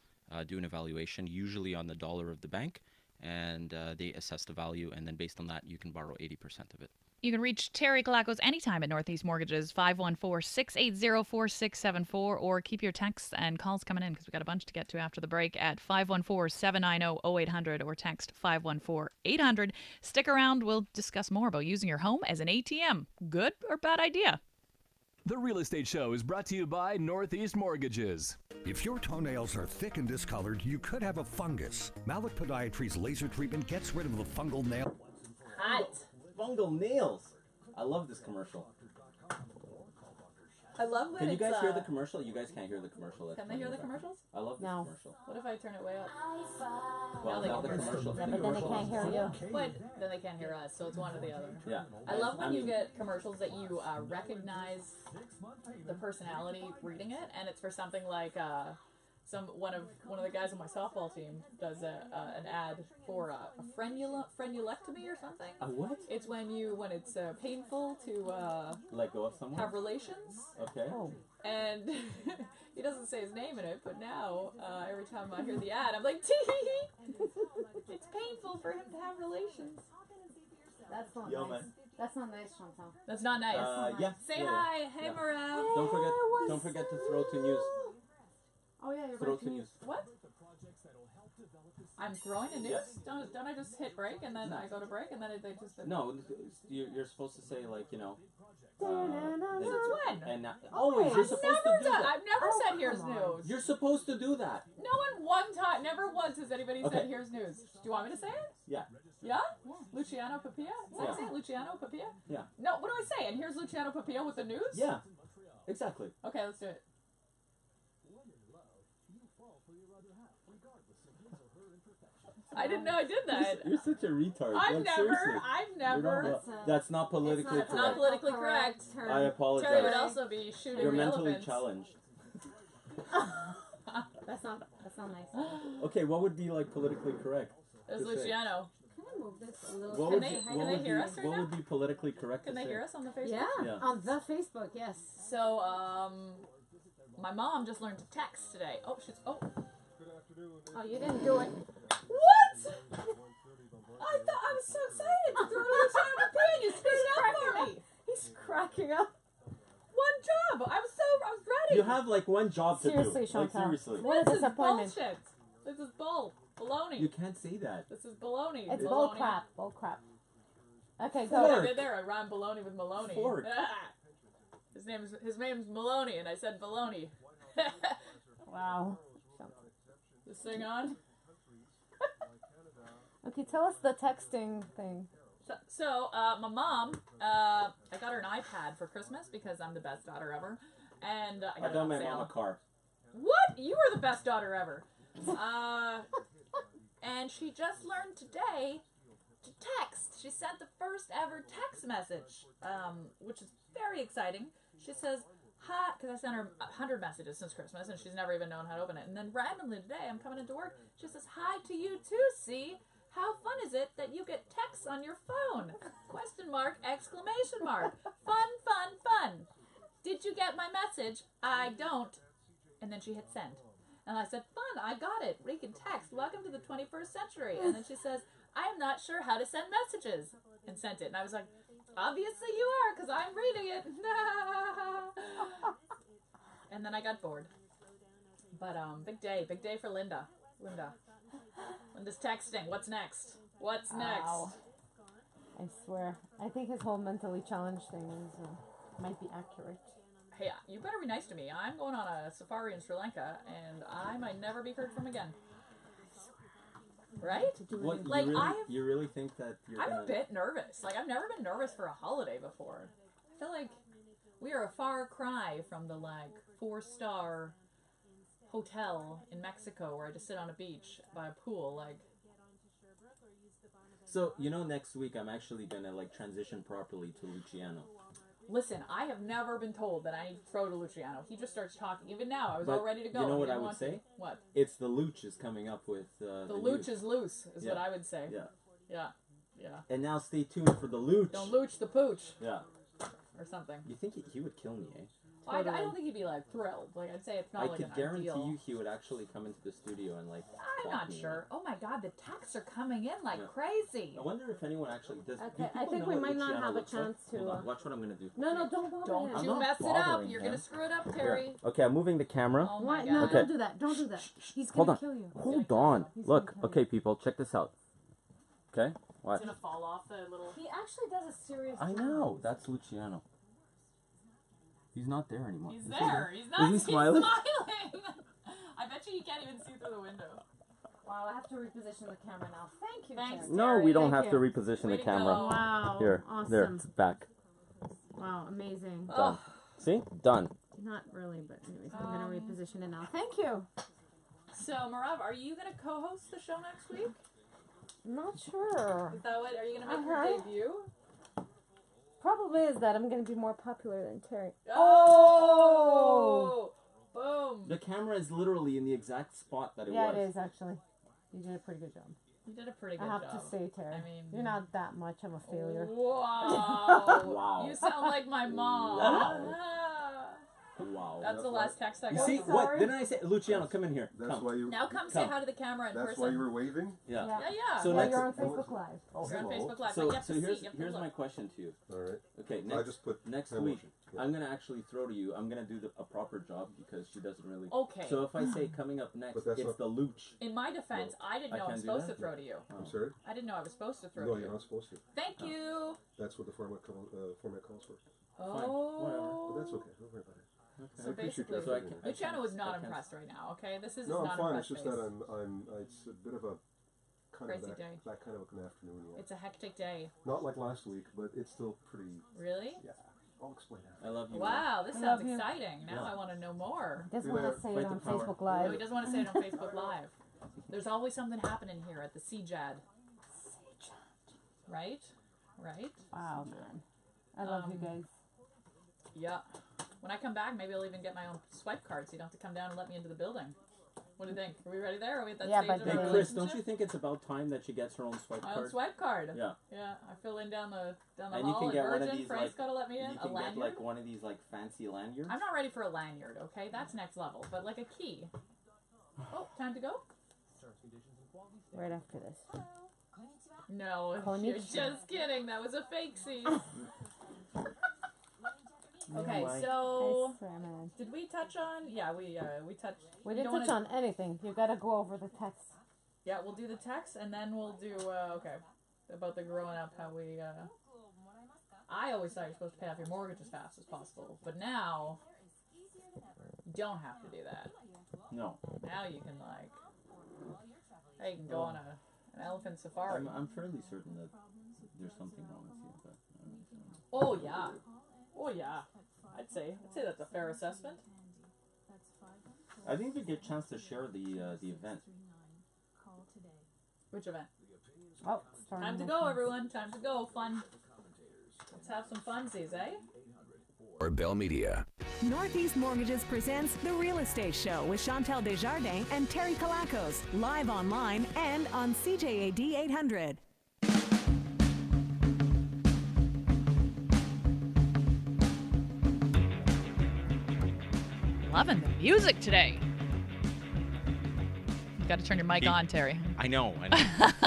do an evaluation, usually on the dollar of the bank, and they assess the value, and then based on that, you can borrow 80% of it. You can reach Terry Kilakos anytime at Northeast Mortgages, 514-680-4674, or keep your texts and calls coming in because we've got a bunch to get to after the break at 514-790-0800 or text 514-800. Stick around. We'll discuss more about using your home as an ATM. Good or bad idea? The Real Estate Show is brought to you by Northeast Mortgages. If your toenails are thick and discolored, you could have a fungus. Malik Podiatry's laser treatment gets rid of the fungal nail. Hot fungal nails. I love this commercial. I love that. Can you guys hear the commercial? You guys can't hear the commercial. Can they hear the commercials? I love this commercial. What if I turn it way up? Well, now the commercial. Yeah, but then they can't hear you. But then they can't hear us, so it's one or the other. Yeah. I love when you get commercials that you recognize the personality reading it, and it's for something like one of the guys on my softball team does an ad for a frenulectomy or something. A what? It's when it's painful to let go of someone. Have relations. Okay. Oh. And he doesn't say his name in it, but now every time I hear the ad, I'm like, tee. It's painful for him to have relations. That's not Yo, nice. man. That's not nice, Chantal. That's not nice. Yeah. Say hi. Hey, Morel. Don't forget to throw to news. Oh yeah, you're Throw right. to news. What? I'm throwing a news? Don't I just hit break and then I go to break and then they just... No, you're supposed to say like, Since when? And always, you're supposed to do that. I've never said here's news. You're supposed to do that. No one time, never once has anybody said here's news. Do you want me to say it? Yeah. Yeah? Luciano Papilla? Is that it? Luciano Papilla? Yeah. No, what do I say? And here's Luciano Papilla with the news? Yeah. Exactly. Okay, let's do it. I didn't know I did that. You're such a retard. I've Like, seriously. That's not politically correct. It's not politically correct. I apologize. Terry would also be shooting You're the mentally elephants. challenged. That's not nice. Okay, what would be like politically correct? There's to say? Luciano. Can I move this a little? What Can would they hear us right what now? would be politically correct Can to they say? hear us on the Facebook? Yeah, on the Facebook, yes. So, my mom just learned to text today. Oh, Oh, you didn't do it. What? I thought I was so excited to throw Luciano the pin. You screwed it up for me. He's cracking up. One job. I was ready. You have like one job to Seriously, do. Chantal. Like seriously. What a This is disappointment. bullshit. This is baloney. You can't say that. This is baloney. It's baloney. bull crap. Bull crap. Okay, That's what I go. did there. I rhymed baloney with Maloney. Fork. His name's Maloney, and I said baloney. Wow. This thing on. Okay, tell us the texting thing. So, my mom, I got her an iPad for Christmas because I'm the best daughter ever, and I got it got on my sale. mom a car. What? You are the best daughter ever. And she just learned today to text. She sent the first ever text message, which is very exciting. She says, hi, because I sent her 100 messages since Christmas, and she's never even known how to open it. And then randomly today, I'm coming into work, she says, hi to you too, see? How fun is it that you get texts on your phone? Question mark, exclamation mark. Fun, fun, fun. Did you get my message? I don't. And then she hit send. And I said, fun, I got it. We can text. Welcome to the 21st century. And then she says, I am not sure how to send messages. And sent it. And I was like, obviously you are, because I'm reading it. And then I got bored. But big day for Linda. Linda's texting. What's next? What's next? Ow. I swear. I think his whole mentally challenged thing is might be accurate. Hey, you better be nice to me. I'm going on a safari in Sri Lanka, and I might never be heard from again. Right? What, like you really think that you're I'm gonna... a bit nervous. Like, I've never been nervous for a holiday before. I feel like we are a far cry from the, like, 4-star hotel in Mexico where I just sit on a beach by a pool, like... So, next week I'm actually gonna, like, transition properly to Luciano. Listen, I have never been told that I need to throw to Luciano. He just starts talking. Even now, I was all ready to go. You know and what he I didn't would want say? to. What? It's the looch is coming up with the looch youth. is loose, is Yeah. what I would say. Yeah. Yeah. And now stay tuned for the looch. Don't looch the pooch. Yeah. Or something. You think he would kill me, eh? I don't think he'd be, like, thrilled. Like, I'd say it's not I like could an guarantee ideal. you he would actually come into the studio and, like, I'm clock not me. sure. Oh my god, the texts are coming in like Yeah. crazy. I wonder if anyone actually does. Okay, do I people think know we what might not Luciano have a looks like? chance to, Hold on, watch what I'm gonna do. No, don't bother Don't him. you I'm mess not it up. bothering You're him. gonna screw it up, Terry. Okay, I'm moving the camera. Oh Why? my god. No, Okay. don't do that. Don't do that. He's Hold gonna on. kill you. Hold on. He's Look. gonna kill Okay, people, check this out. Okay, watch. It's gonna fall off the little... He actually does a serious I job. know. That's Luciano. He's not there anymore. He's Is there. he He's not. Is he He's smiling? I bet you can't even see through the window. Wow, I have to reposition the camera now. Thank you, Thanks, Terry. No, we don't Thank have to you. reposition Way the to camera. go. Wow. Here, Awesome. there, it's back. Wow, amazing. Done. See? Done. Not really, but anyways, I'm going to reposition it now. Thank you. So, Marav, are you gonna co-host the show next week? I'm not sure. Is that what? Are you gonna make your debut? Probably is that I'm going to be more popular than Terry. Oh! Boom! The camera is literally in the exact spot that it Yeah, was. it is actually. You did a pretty good job. You did a pretty good I have job. to say, Terry. I mean, you're not that much of a failure. Wow! Wow. You sound like my mom. Wow. Wow. That's the last text I You got. see, from what? her. Didn't I say? Luciano, come in here. That's Come. why you. Now come say hi to the camera in That's person. why you were waving. Yeah. Yeah. So Yeah, next, you're on Facebook Live. Oh, You're on hello. Facebook Live. So, but you have so to here's see. You have to here's look. my question to you. All right. Okay, I next just put next hand week motion. Yeah. I'm gonna actually throw to you. I'm gonna do a proper job because she doesn't really. Okay. So if I say coming up next, But that's it's not- the looch. In my defense, I didn't I know I can't was do supposed that? to throw to you. I'm sorry. I didn't know I was supposed to throw No, to you're you. not supposed to. Thank you. That's what the format calls for. Oh. But that's okay. Don't worry about it. So I appreciate basically, your effort. Luciano is I not can't- impressed right now. Okay, this is No, I'm not fine. It's impressed just that face. it's a bit of a kind Crazy of day. that kind of an afternoon. Yeah. It's a hectic day. Not like last week, but it's still pretty. Really? Yeah, I'll explain that. I love you. Wow, this I sounds love you. exciting. Now Yeah. I want to know more. He doesn't Do want that. to say Fight it the on power. Facebook No, Live. he doesn't want to say it on Facebook Live. There's always something happening here at the CJAD. Right? Right? Wow, man. I love you guys. Yeah. When I come back, maybe I'll even get my own swipe card so you don't have to come down and let me into the building. What do you think? Are we ready there? Are we at that stage of our Hey, Chris, relationship? don't you think it's about time that she gets her own swipe My card? own swipe card. Yeah. Yeah. I fill in down the And hall. you can get one of these Frank's like gotta let me in. you A can get lanyard. like one of these like fancy lanyards. I'm not ready for a lanyard. Okay, that's next level. But like a key. Oh, time to go. Right after this. No, you're Konnichiwa. just kidding. That was a fake scene. Okay, I so swear, man. did we touch on? Yeah, we touched. We you didn't don't touch wanna- on anything. You gotta go over the text. Yeah, we'll do the text and then we'll do okay about the growing up. How we. I always thought you're supposed to pay off your mortgage as fast as possible, but now you don't have to do that. No. Now you can you can go on an elephant safari. I'm fairly certain that there's something wrong with you, but Oh yeah, I'd say that's a fair assessment. I think we get a chance to share the event. Which event? Oh, time to go, everyone. Time to go. Fun. Let's have some funsies, eh? Or Bell Media. Northeast Mortgages presents The Real Estate Show with Chantal Desjardins and Terry Kilakos. Live online and on CJAD 800. Loving the music today. You got to turn your mic on, Terry. I know.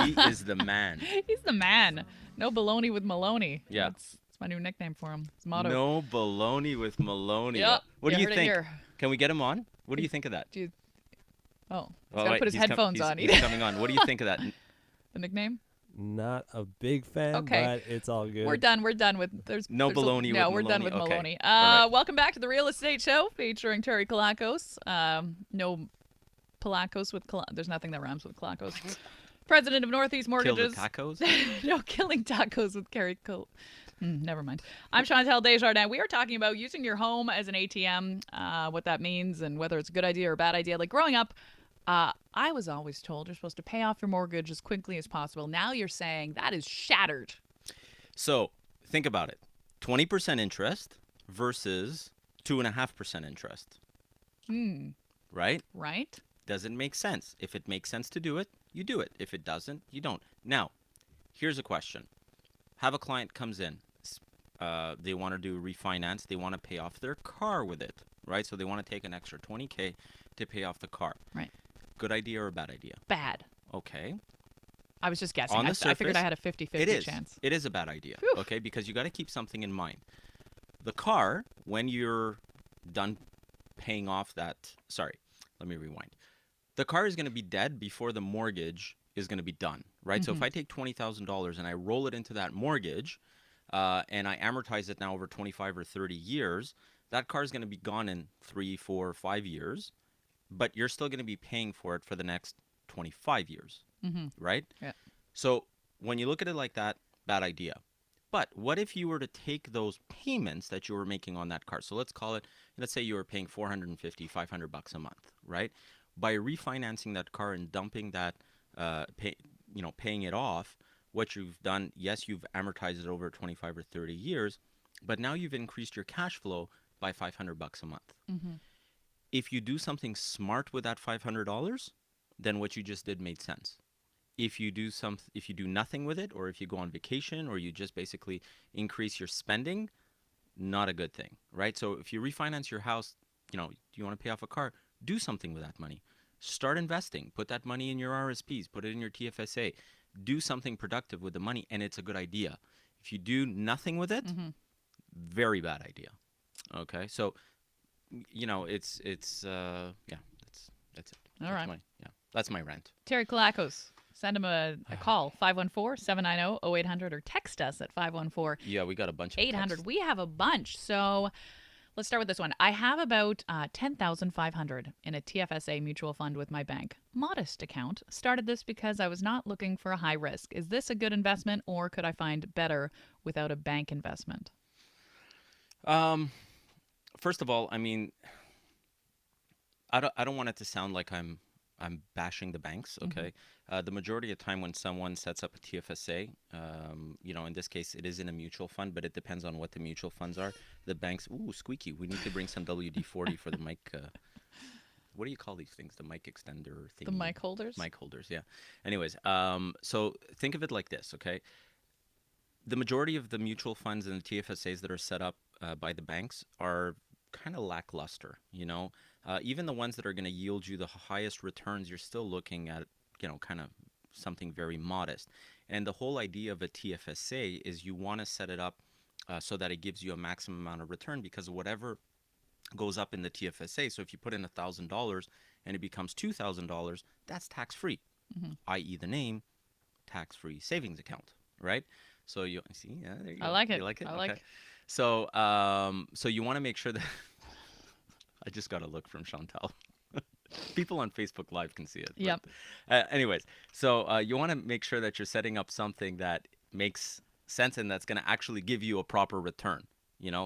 He is the man. He's the man. No baloney with Maloney. Yeah. That's my new nickname for him. His motto. No baloney with Maloney. Yep. What do you heard it think? here. Can we get him on? What do you think of that? He's got Oh, to wait, put his he's headphones on. He's coming on. What do you think of that? The nickname? Not a big fan, Okay. but it's all good. We're done. We're done with No baloney No, with we're done Maloney. with Okay. Maloney. All right. Welcome back to the Real Estate Show featuring Terry Kilakos. No Kilakos with there's nothing that rhymes with Kilakos. President of Northeast Mortgages. Kill the tacos? No, killing tacos with Carrie Cole. Never mind. I'm Chantal Desjardins. We are talking about using your home as an ATM, what that means, and whether it's a good idea or a bad idea. Like growing up, I was always told you're supposed to pay off your mortgage as quickly as possible. Now you're saying that is shattered. So think about it. 20% interest versus 2.5% interest. Right? Right. Doesn't make sense. If it makes sense to do it, you do it. If it doesn't, you don't. Now, here's a question. Have a client comes in. They want to do refinance. They want to pay off their car with it, right? So they want to take an extra $20K to pay off the car. Right. Good idea or bad idea? Bad. Okay. I was just guessing. On the I figured surface, I had a 50-50 chance. It is a bad idea, Whew. okay? Because you got to keep something in mind. The car, when you're done paying off that, sorry, let me rewind. The car is going to be dead before the mortgage is going to be done, right? So if I take $20,000 and I roll it into that mortgage and I amortize it now over 25 or 30 years, that car is going to be gone in 3, 4, 5 years, but you're still going to be paying for it for the next 25 years, right? Yeah. So when you look at it like that, bad idea. But what if you were to take those payments that you were making on that car? So let's say you were paying $450, $500 a month, right? By refinancing that car and dumping that, paying it off, what you've done, yes, you've amortized it over 25 or 30 years, but now you've increased your cash flow by $500 a month. If you do something smart with that $500, then what you just did made sense. If you do nothing with it, or if you go on vacation, or you just basically increase your spending, not a good thing, right? So if you refinance your house, do you want to pay off a car? Do something with that money. Start investing. Put that money in your RSPs. Put it in your TFSA. Do something productive with the money, and it's a good idea. If you do nothing with it, very bad idea. Okay, so that's it. All right. That's my rant. Terry Kilakos. Send him a call, 514-790-0800, or text us at 514-800. Yeah, we got a bunch of texts. We have a bunch. So let's start with this one. I have about $10,500 in a TFSA mutual fund with my bank. Modest account. Started this because I was not looking for a high risk. Is this a good investment, or could I find better without a bank investment? First of all, I mean, I don't want it to sound like I'm I'm bashing the banks, okay? The majority of the time when someone sets up a TFSA, in this case, it is in a mutual fund, but it depends on what the mutual funds are. The banks, ooh, squeaky. We need to bring some WD-40 for the mic. What do you call these things? The mic extender thing? The mic holders? Mic holders, yeah. Anyways, so think of it like this, okay? The majority of the mutual funds and the TFSAs that are set up by the banks are kind of lackluster, even the ones that are going to yield you the highest returns, you're still looking at, kind of something very modest. And the whole idea of a TFSA is you want to set it up so that it gives you a maximum amount of return, because whatever goes up in the TFSA, so if you put in $1,000 and it becomes $2,000, that's tax-free, i.e. the name, tax-free savings account, right? So you see, yeah, there you go. I like it. You like it? I okay. like. So, so you want to make sure that I just got a look from Chantal. People on Facebook Live can see it. Yep. Anyways, so you want to make sure that you're setting up something that makes sense and that's going to actually give you a proper return.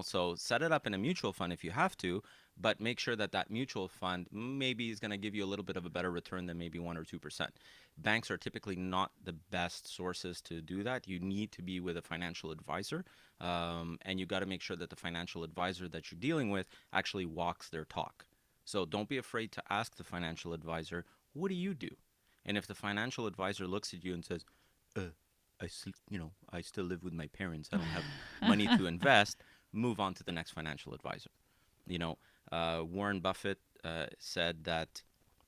So set it up in a mutual fund if you have to, but make sure that that mutual fund maybe is going to give you a little bit of a better return than maybe 1 or 2%. Banks are typically not the best sources to do that. You need to be with a financial advisor, and you got to make sure that the financial advisor that you're dealing with actually walks their talk. So don't be afraid to ask the financial advisor, what do you do? And if the financial advisor looks at you and says, I still live with my parents, I don't have money to invest, move on to the next financial advisor. Warren Buffett said that,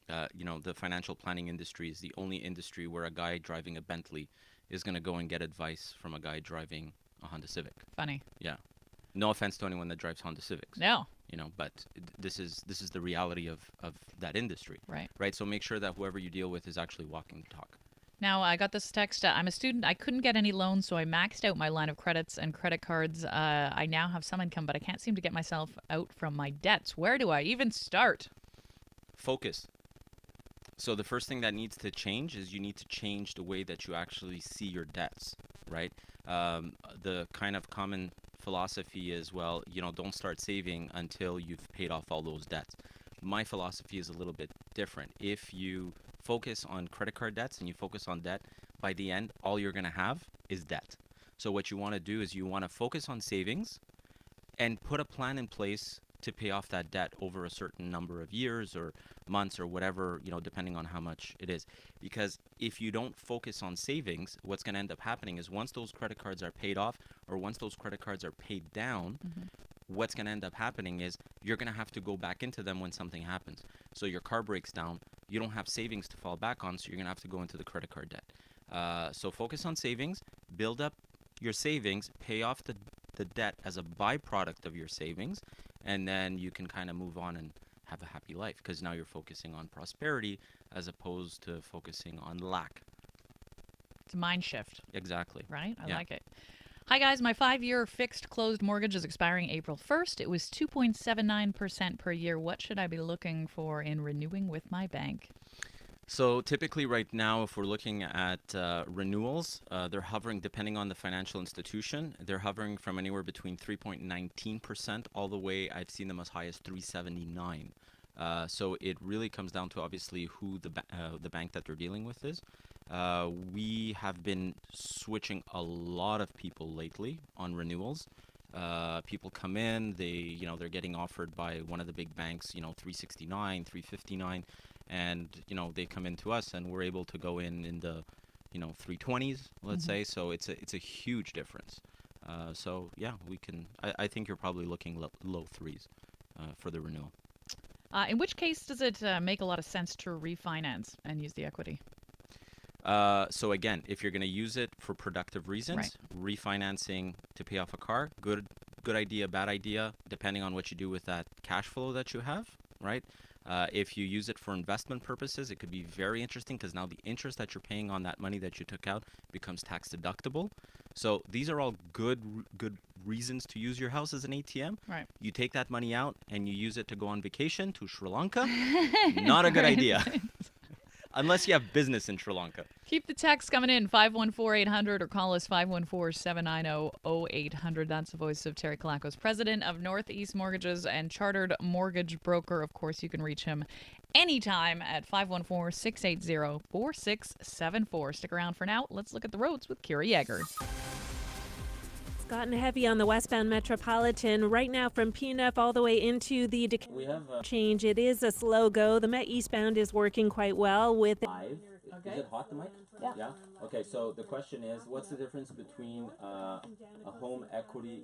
the financial planning industry is the only industry where a guy driving a Bentley is going to go and get advice from a guy driving a Honda Civic. Funny. Yeah. No offense to anyone that drives Honda Civics. No. But this is the reality of that industry. Right. Right. So make sure that whoever you deal with is actually walking the talk. Now, I got this text. I'm a student. I couldn't get any loans, so I maxed out my line of credits and credit cards. I now have some income, but I can't seem to get myself out from my debts. Where do I even start? Focus. So the first thing that needs to change is you need to change the way that you actually see your debts, right? The kind of common philosophy is, well, don't start saving until you've paid off all those debts. My philosophy is a little bit different. If you focus on credit card debts and you focus on debt, by the end, all you're going to have is debt. So what you want to do is you want to focus on savings and put a plan in place to pay off that debt over a certain number of years or months or whatever, depending on how much it is. Because if you don't focus on savings, what's going to end up happening is once those credit cards are paid off or once those credit cards are paid down, what's going to end up happening is you're going to have to go back into them when something happens. So your car breaks down, you don't have savings to fall back on, so you're going to have to go into the credit card debt. So focus on savings, build up your savings, pay off the debt as a byproduct of your savings, and then you can kind of move on and have a happy life because now you're focusing on prosperity as opposed to focusing on lack. It's a mind shift. Exactly. Right? I like it. Hi, guys. My 5-year fixed closed mortgage is expiring April 1st. It was 2.79% per year. What should I be looking for in renewing with my bank? So typically right now, if we're looking at renewals, they're hovering, depending on the financial institution, they're hovering from anywhere between 3.19% all the way, I've seen them as high as 3.79. So it really comes down to obviously who the bank that they're dealing with is. We have been switching a lot of people lately on renewals. People come in, they're getting offered by one of the big banks, 369, 359. And, they come into us and we're able to go in the, 320s, let's say. So it's a huge difference. So, yeah, we can, I think you're probably looking low threes for the renewal. In which case does it make a lot of sense to refinance and use the equity? So again, if you're going to use it for productive reasons, refinancing to pay off a car, good idea, bad idea, depending on what you do with that cash flow that you have, right? If you use it for investment purposes, it could be very interesting because now the interest that you're paying on that money that you took out becomes tax deductible. So these are all good reasons to use your house as an ATM. Right. You take that money out and you use it to go on vacation to Sri Lanka. Not a good idea. unless you have business in Sri Lanka. Keep the text coming in, 514-800, or call us 514-790-0800. That's the voice of Terry Kilakos, president of Northeast Mortgages and chartered mortgage broker. Of course, you can reach him anytime at 514-680-4674. Stick around for now. Let's look at the roads with Kira Yeager. Gotten heavy on the westbound Metropolitan right now from P&F all the way into the Decarie change. It is a slow go. The Met eastbound is working quite well with Is it hot, the mic? Yeah. Okay, so the question is, what's the difference between a home equity,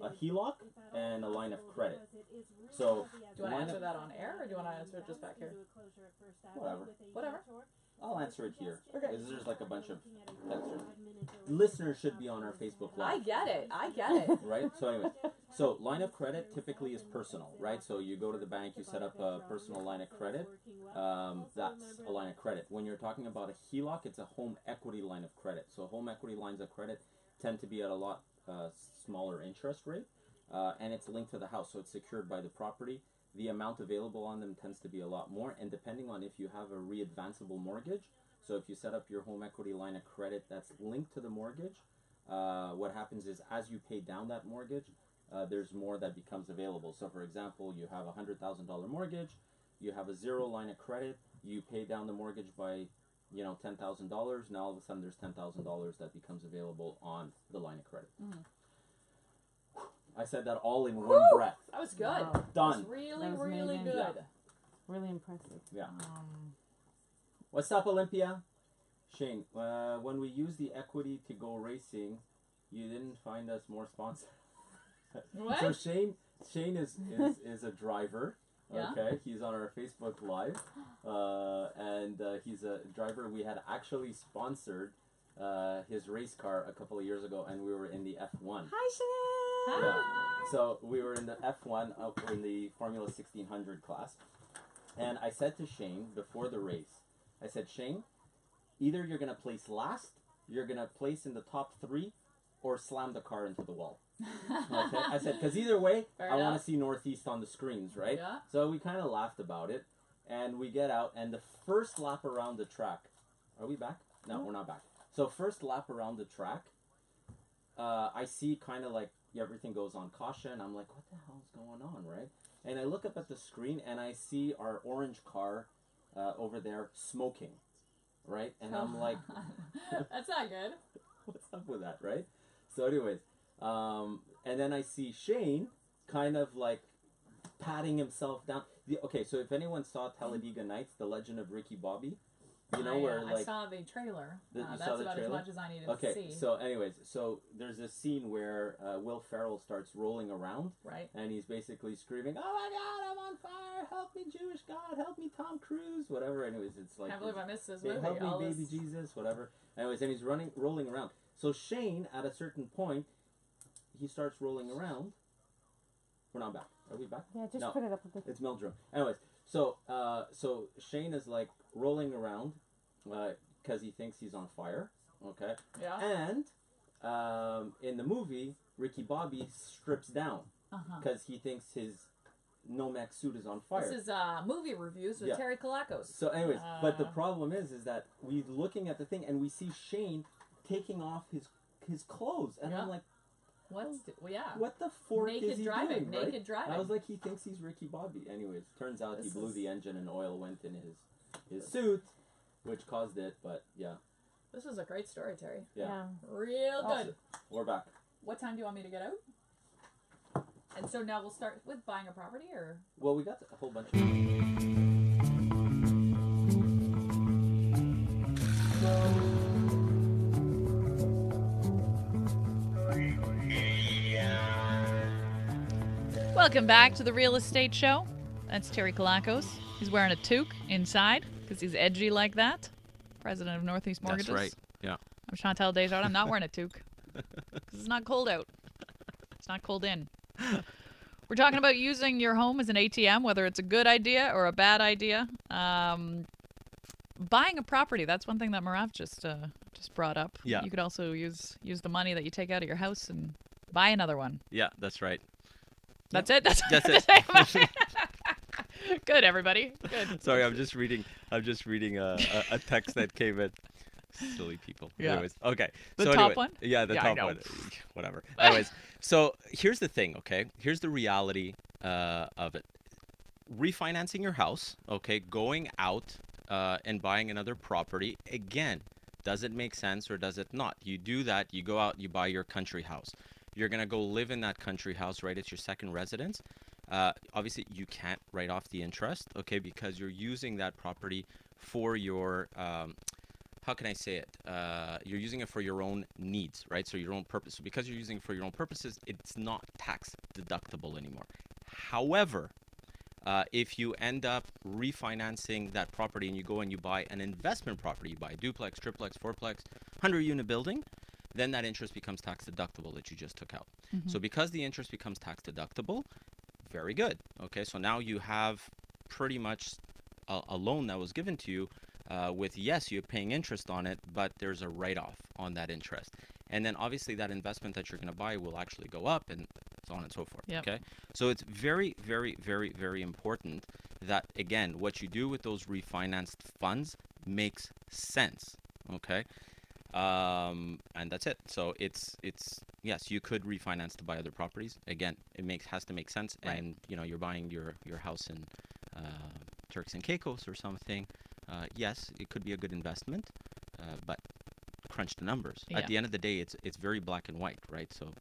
a HELOC and a line of credit? So, do you want to answer that on air, or do you want to answer it just back here? Whatever. I'll answer it here. Okay. There's like a bunch of texters. Listeners should be on our Facebook Live. I get it. Right? So anyway, so line of credit typically is personal, right? So you go to the bank, you set up a personal line of credit. That's a line of credit. When you're talking about a HELOC, it's a home equity line of credit. So home equity lines of credit tend to be at a lot smaller interest rate, and it's linked to the house, so it's secured by the property. The amount available on them tends to be a lot more, and depending on if you have a readvanceable mortgage, so if you set up your home equity line of credit that's linked to the mortgage, what happens is as you pay down that mortgage, there's more that becomes available. So for example, you have a $100,000 mortgage, you have a zero line of credit, you pay down the mortgage by $10,000, now all of a sudden there's $10,000 that becomes available on the line of credit. Mm-hmm. I said that all in one breath. That was good. Wow. Done. That was really amazing. good. Yeah. Really impressive. Yeah. What's up, Olympia? Shane, when we use the equity to go racing, you didn't find us more sponsors. What? So Shane is a driver. Yeah. Okay, he's on our Facebook Live, and he's a driver. We had actually sponsored his race car a couple of years ago, and we were in the F1. Hi, Shane. Yeah. So we were in the F1 in the Formula 1600 class, and I said to Shane before the race, I said, Shane, either you're gonna place last, you're gonna place in the top 3, or slam the car into the wall. Okay? I said, because either way, I want to see Northeast on the screens, right? Yeah. So we kind of laughed about it, and we get out, and the first lap around the track, are we back? No, we're not back. So first lap around the track, I see kind of like everything goes on caution. I'm like, what the hell is going on, right? And I look up at the screen, and I see our orange car over there smoking, right? And I'm like, that's not good. What's up with that, right? So anyways, and then I see Shane kind of like patting himself down. Okay, so if anyone saw Talladega Nights, The Legend of Ricky Bobby, you know where like I saw the trailer. That's saw the about trailer? as much as I needed to see. Okay, so anyways, so there's a scene where Will Ferrell starts rolling around, right? And he's basically screaming, "Oh my God, I'm on fire! Help me, Jewish God! Help me, Tom Cruise!" Whatever. Anyways, it's like, I can't believe I missed this movie. Help me, baby Jesus! Whatever. Anyways, and he's rolling around. So Shane, at a certain point, he starts rolling around. We're not back. Are we back? Yeah, just no, put it up a bit. It's Mildrum. Anyways, so Shane is like rolling around because he thinks he's on fire. Okay. Yeah. And in the movie, Ricky Bobby strips down because he thinks his Nomex suit is on fire. This is movie reviews with Terry Kilakos. So anyways, but the problem is that we're looking at the thing and we see Shane taking off his clothes, and I'm like, what the fork naked is he driving, doing? naked right? driving. I was like, he thinks he's Ricky Bobby. Anyways, turns out he blew the engine and oil went in his suit, which caused it. But yeah, this is a great story, Terry. Yeah. Real good. We're back. What time do you want me to get out? And so now we'll start with buying a property, or? Well, we got a whole bunch of... Welcome back to the Real Estate Show. That's Terry Kilakos. He's wearing a toque inside because he's edgy like that. President of Northeast Mortgages. That's right. Yeah. I'm Chantal Desjardins. I'm not wearing a toque because it's not cold out. It's not cold in. We're talking about using your home as an ATM, whether it's a good idea or a bad idea. Buying a property, that's one thing that Marav just brought up. Yeah. You could also use the money that you take out of your house and buy another one. Yeah, that's right. That's it? That's it. Good, everybody. Good. Sorry, I'm just reading a text that came in. Silly people. Yeah. Anyways, okay. The so top anyway, one? Yeah, the Yeah, I top know. one. Whatever. Anyways, so here's the thing, okay? Here's the reality of it. Refinancing your house, okay, going out and buying another property, again, does it make sense or does it not? You do that, you go out, you buy your country house. You're going to go live in that country house, right? It's your second residence. Obviously, you can't write off the interest, okay, because you're using that property for your, how can I say it? You're using it for your own needs, right? So your own purpose. So because you're using it for your own purposes, it's not tax deductible anymore. However, if you end up refinancing that property and you go and you buy an investment property, you buy a duplex, triplex, fourplex, 100-unit building, then that interest becomes tax deductible that you just took out. So because the interest becomes tax deductible, very good. Okay, so now you have pretty much a loan that was given to you with, yes, you're paying interest on it, but there's a write-off on that interest. And then obviously that investment that you're going to buy will actually go up and so on and so forth. Yep. Okay, so it's very, very, very, very important that, again, what you do with those refinanced funds makes sense. Okay, and that's it. So it's yes, you could refinance to buy other properties. Again, it has to make sense. Right. And you're buying your house in Turks and Caicos or something. Yes, it could be a good investment, but crunch the numbers. Yeah. At the end of the day, it's very black and white, right? So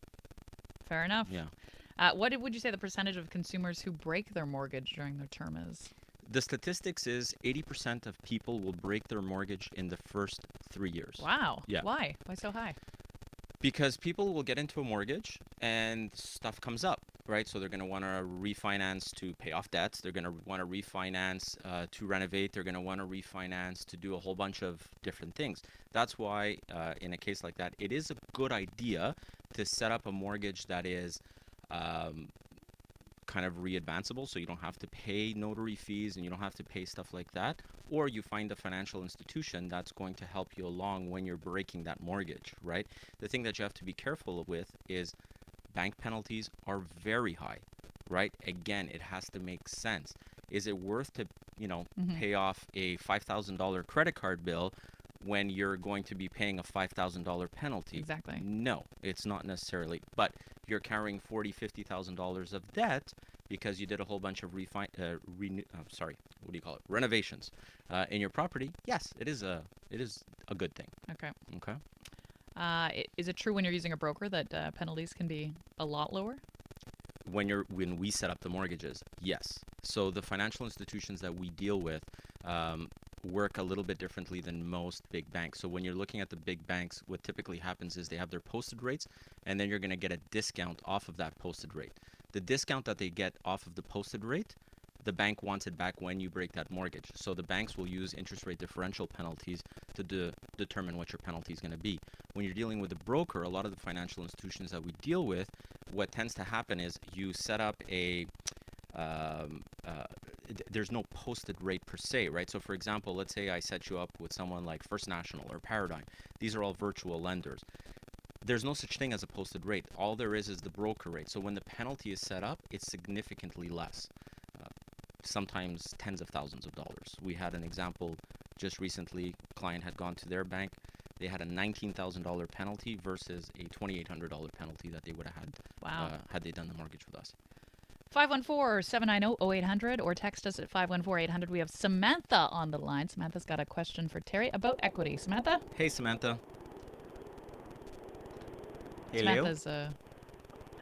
Fair enough. yeah. What would you say the percentage of consumers who break their mortgage during their term is? The statistics is 80% of people will break their mortgage in the first 3 years. Wow. Yeah. Why? Why so high? Because people will get into a mortgage and stuff comes up, right? So they're going to want to refinance to pay off debts. They're going to want to refinance to renovate. They're going to want to refinance to do a whole bunch of different things. That's why in a case like that, it is a good idea to set up a mortgage that is kind of readvanceable, so you don't have to pay notary fees and you don't have to pay stuff like that, or you find a financial institution that's going to help you along when you're breaking that mortgage, right? The thing that you have to be careful with is bank penalties are very high, right? Again, it has to make sense. Is it worth to, pay off a $5,000 credit card bill when you're going to be paying a $5,000 penalty? Exactly. No, it's not necessarily. But you're carrying $40,000, $50,000 of debt because you did a whole bunch of renovations in your property. Yes, it is a good thing. Okay. Okay. Is it true when you're using a broker that penalties can be a lot lower? When we set up the mortgages, yes. So the financial institutions that we deal with work a little bit differently than most big banks. So when you're looking at the big banks, what typically happens is they have their posted rates, and then you're going to get a discount off of that posted rate. The discount that they get off of the posted rate, the bank wants it back when you break that mortgage. So the banks will use interest rate differential penalties to determine what your penalty is going to be. When you're dealing with a broker, a lot of the financial institutions that we deal with, what tends to happen is you set up a there's no posted rate per se, right? So for example, let's say I set you up with someone like First National or Paradigm. These are all virtual lenders. There's no such thing as a posted rate. All there is the broker rate. So when the penalty is set up, it's significantly less, sometimes tens of thousands of dollars. We had an example just recently. Client had gone to their bank. They had a $19,000 penalty versus a $2,800 penalty that they would have had had they done the mortgage with us. 514-790-0800 or text us at 514-800. We have Samantha on the line. Samantha's got a question for Terry about equity. Samantha? Hey, Samantha. Hey, Samantha's,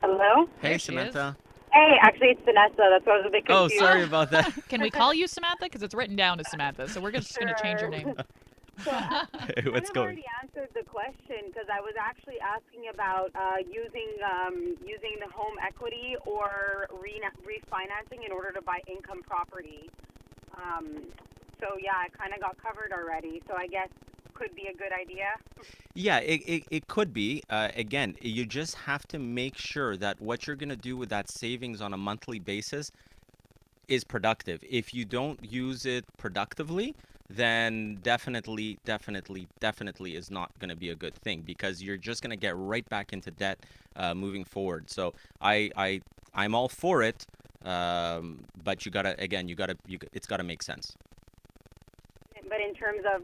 Hello? Hey, Samantha. Hey, actually, it's Vanessa. That's why I was a bit confused. Oh, sorry about that. Can we call you Samantha? Because it's written down as Samantha, so we're just going to change your name. So, Hey, what's going? already answered the question because I was actually asking about using the home equity or refinancing in order to buy income property. So yeah, I kind of got covered already. So I guess could be a good idea. Yeah, it could be. Again, you just have to make sure that what you're going to do with that savings on a monthly basis is productive. If you don't use it productively, then definitely is not going to be a good thing because you're just going to get right back into debt moving forward. So I'm all for it. But it's gotta make sense. But in terms of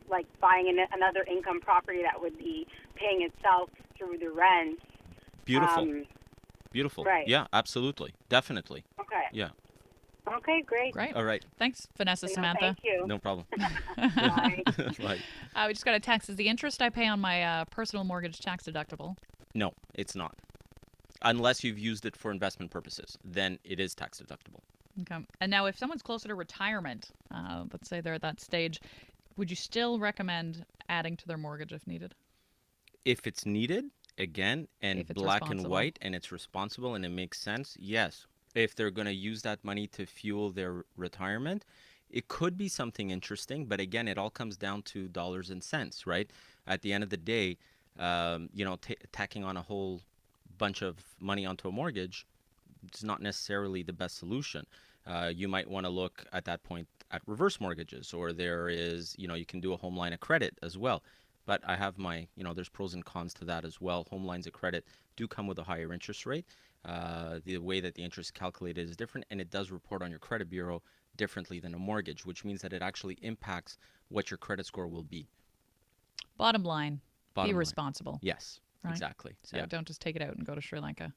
like buying another income property that would be paying itself through the rent. Beautiful. Right. Yeah, absolutely. Definitely. Okay. Yeah. Okay, great. Great. All right. Thanks, Vanessa, No, Samantha. thank you. No problem. Bye. Bye. We just got a text. Is the interest I pay on my personal mortgage tax deductible? No, it's not. Unless you've used it for investment purposes, then it is tax deductible. Okay. And now if someone's closer to retirement, let's say they're at that stage, would you still recommend adding to their mortgage if needed? If it's needed, again, and If it's black and responsible. white, and it's responsible and it makes sense, yes. If they're going to use that money to fuel their retirement, it could be something interesting. But again, it all comes down to dollars and cents, right? At the end of the day, tacking on a whole bunch of money onto a mortgage is not necessarily the best solution. You might want to look at that point at reverse mortgages, or there is, you can do a home line of credit as well. But I have there's pros and cons to that as well. Home lines of credit do come with a higher interest rate. The way that the interest is calculated is different, and it does report on your credit bureau differently than a mortgage, which means that it actually impacts what your credit score will be. Bottom line, be Bottom line. responsible. Yes, Right? exactly. So Yeah. don't just take it out and go to Sri Lanka.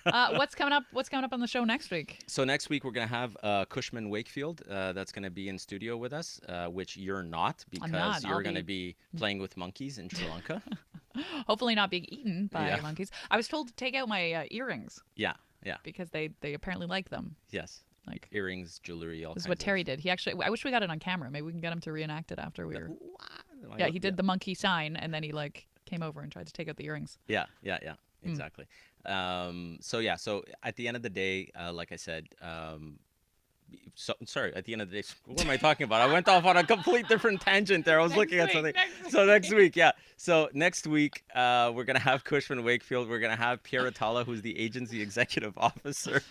What's coming up? What's coming up on the show next week? So next week we're going to have Cushman Wakefield that's going to be in studio with us, which you're not, because not. you're I'll going to be- be playing with monkeys in Sri Lanka. Hopefully not being eaten by Yeah. monkeys. I was told to take out my earrings Yeah, yeah, because they apparently like them. yes. Like earrings, jewelry, all This is kinds what of- Terry did. He actually, I wish we got it on camera. Maybe we can get him to reenact it after we were. Yeah, he did the monkey sign, and then he came over and tried to take out the earrings. Yeah, exactly. So at the end of the day, like I said, sorry, at the end of the day, what am I talking about? I went off on a complete different tangent there. I was looking at something. So next week, yeah. So next week, we're going to have Cushman Wakefield. We're going to have Pierre Atala, who's the agency executive officer,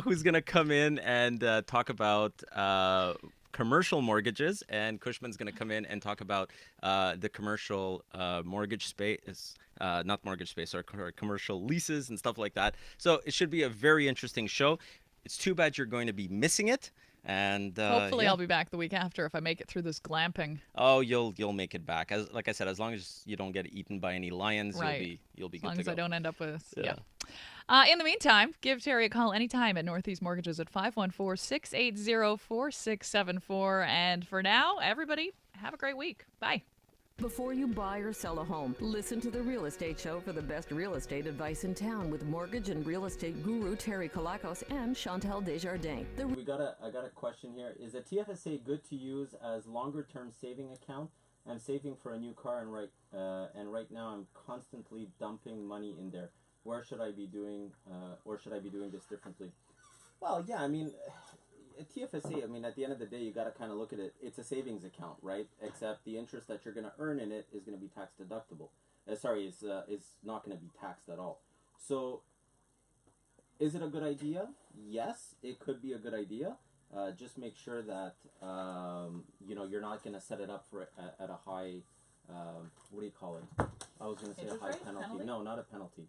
who's going to come in and talk about commercial mortgages, and Cushman's going to come in and talk about the commercial mortgage space, not mortgage space, or commercial leases and stuff like that. So it should be a very interesting show. It's too bad you're going to be missing it. And Hopefully yeah. I'll be back the week after if I make it through this glamping. Oh, you'll make it back. Like I said, as long as you don't get eaten by any lions, Right. you'll be As good long to as go. I don't end up with Yeah. In the meantime, give Terry a call anytime at Northeast Mortgages at 514-680-4674. And for now, everybody, have a great week. Bye. Before you buy or sell a home, listen to The Real Estate Show for the best real estate advice in town with mortgage and real estate guru Terry Kilakos and Chantal Desjardins. I got a question here. Is a TFSA good to use as longer-term saving account? I'm saving for a new car, and right now I'm constantly dumping money in there. Where should I be doing, or should I be doing this differently? Well, yeah, I mean, a TFSA, I mean, at the end of the day, you got to kind of look at it. It's a savings account, right? Except the interest that you're going to earn in it is going to be tax deductible. Is not going to be taxed at all. So, is it a good idea? Yes, it could be a good idea. Just make sure that you're not going to set it up for at a high. What do you call it? I was going to say a high penalty. No, not a penalty.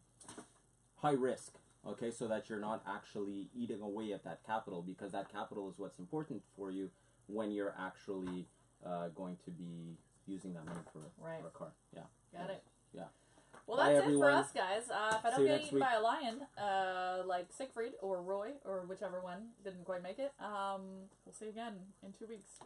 High risk. Okay, so that you're not actually eating away at that capital, because that capital is what's important for you when you're actually going to be using that money for a car. Yeah. Got it. Yeah. Well, Bye, that's everyone. it for us, guys. If I See don't you get next eaten week. by a lion, like Siegfried or Roy or whichever one didn't quite make it, we'll see you again in 2 weeks.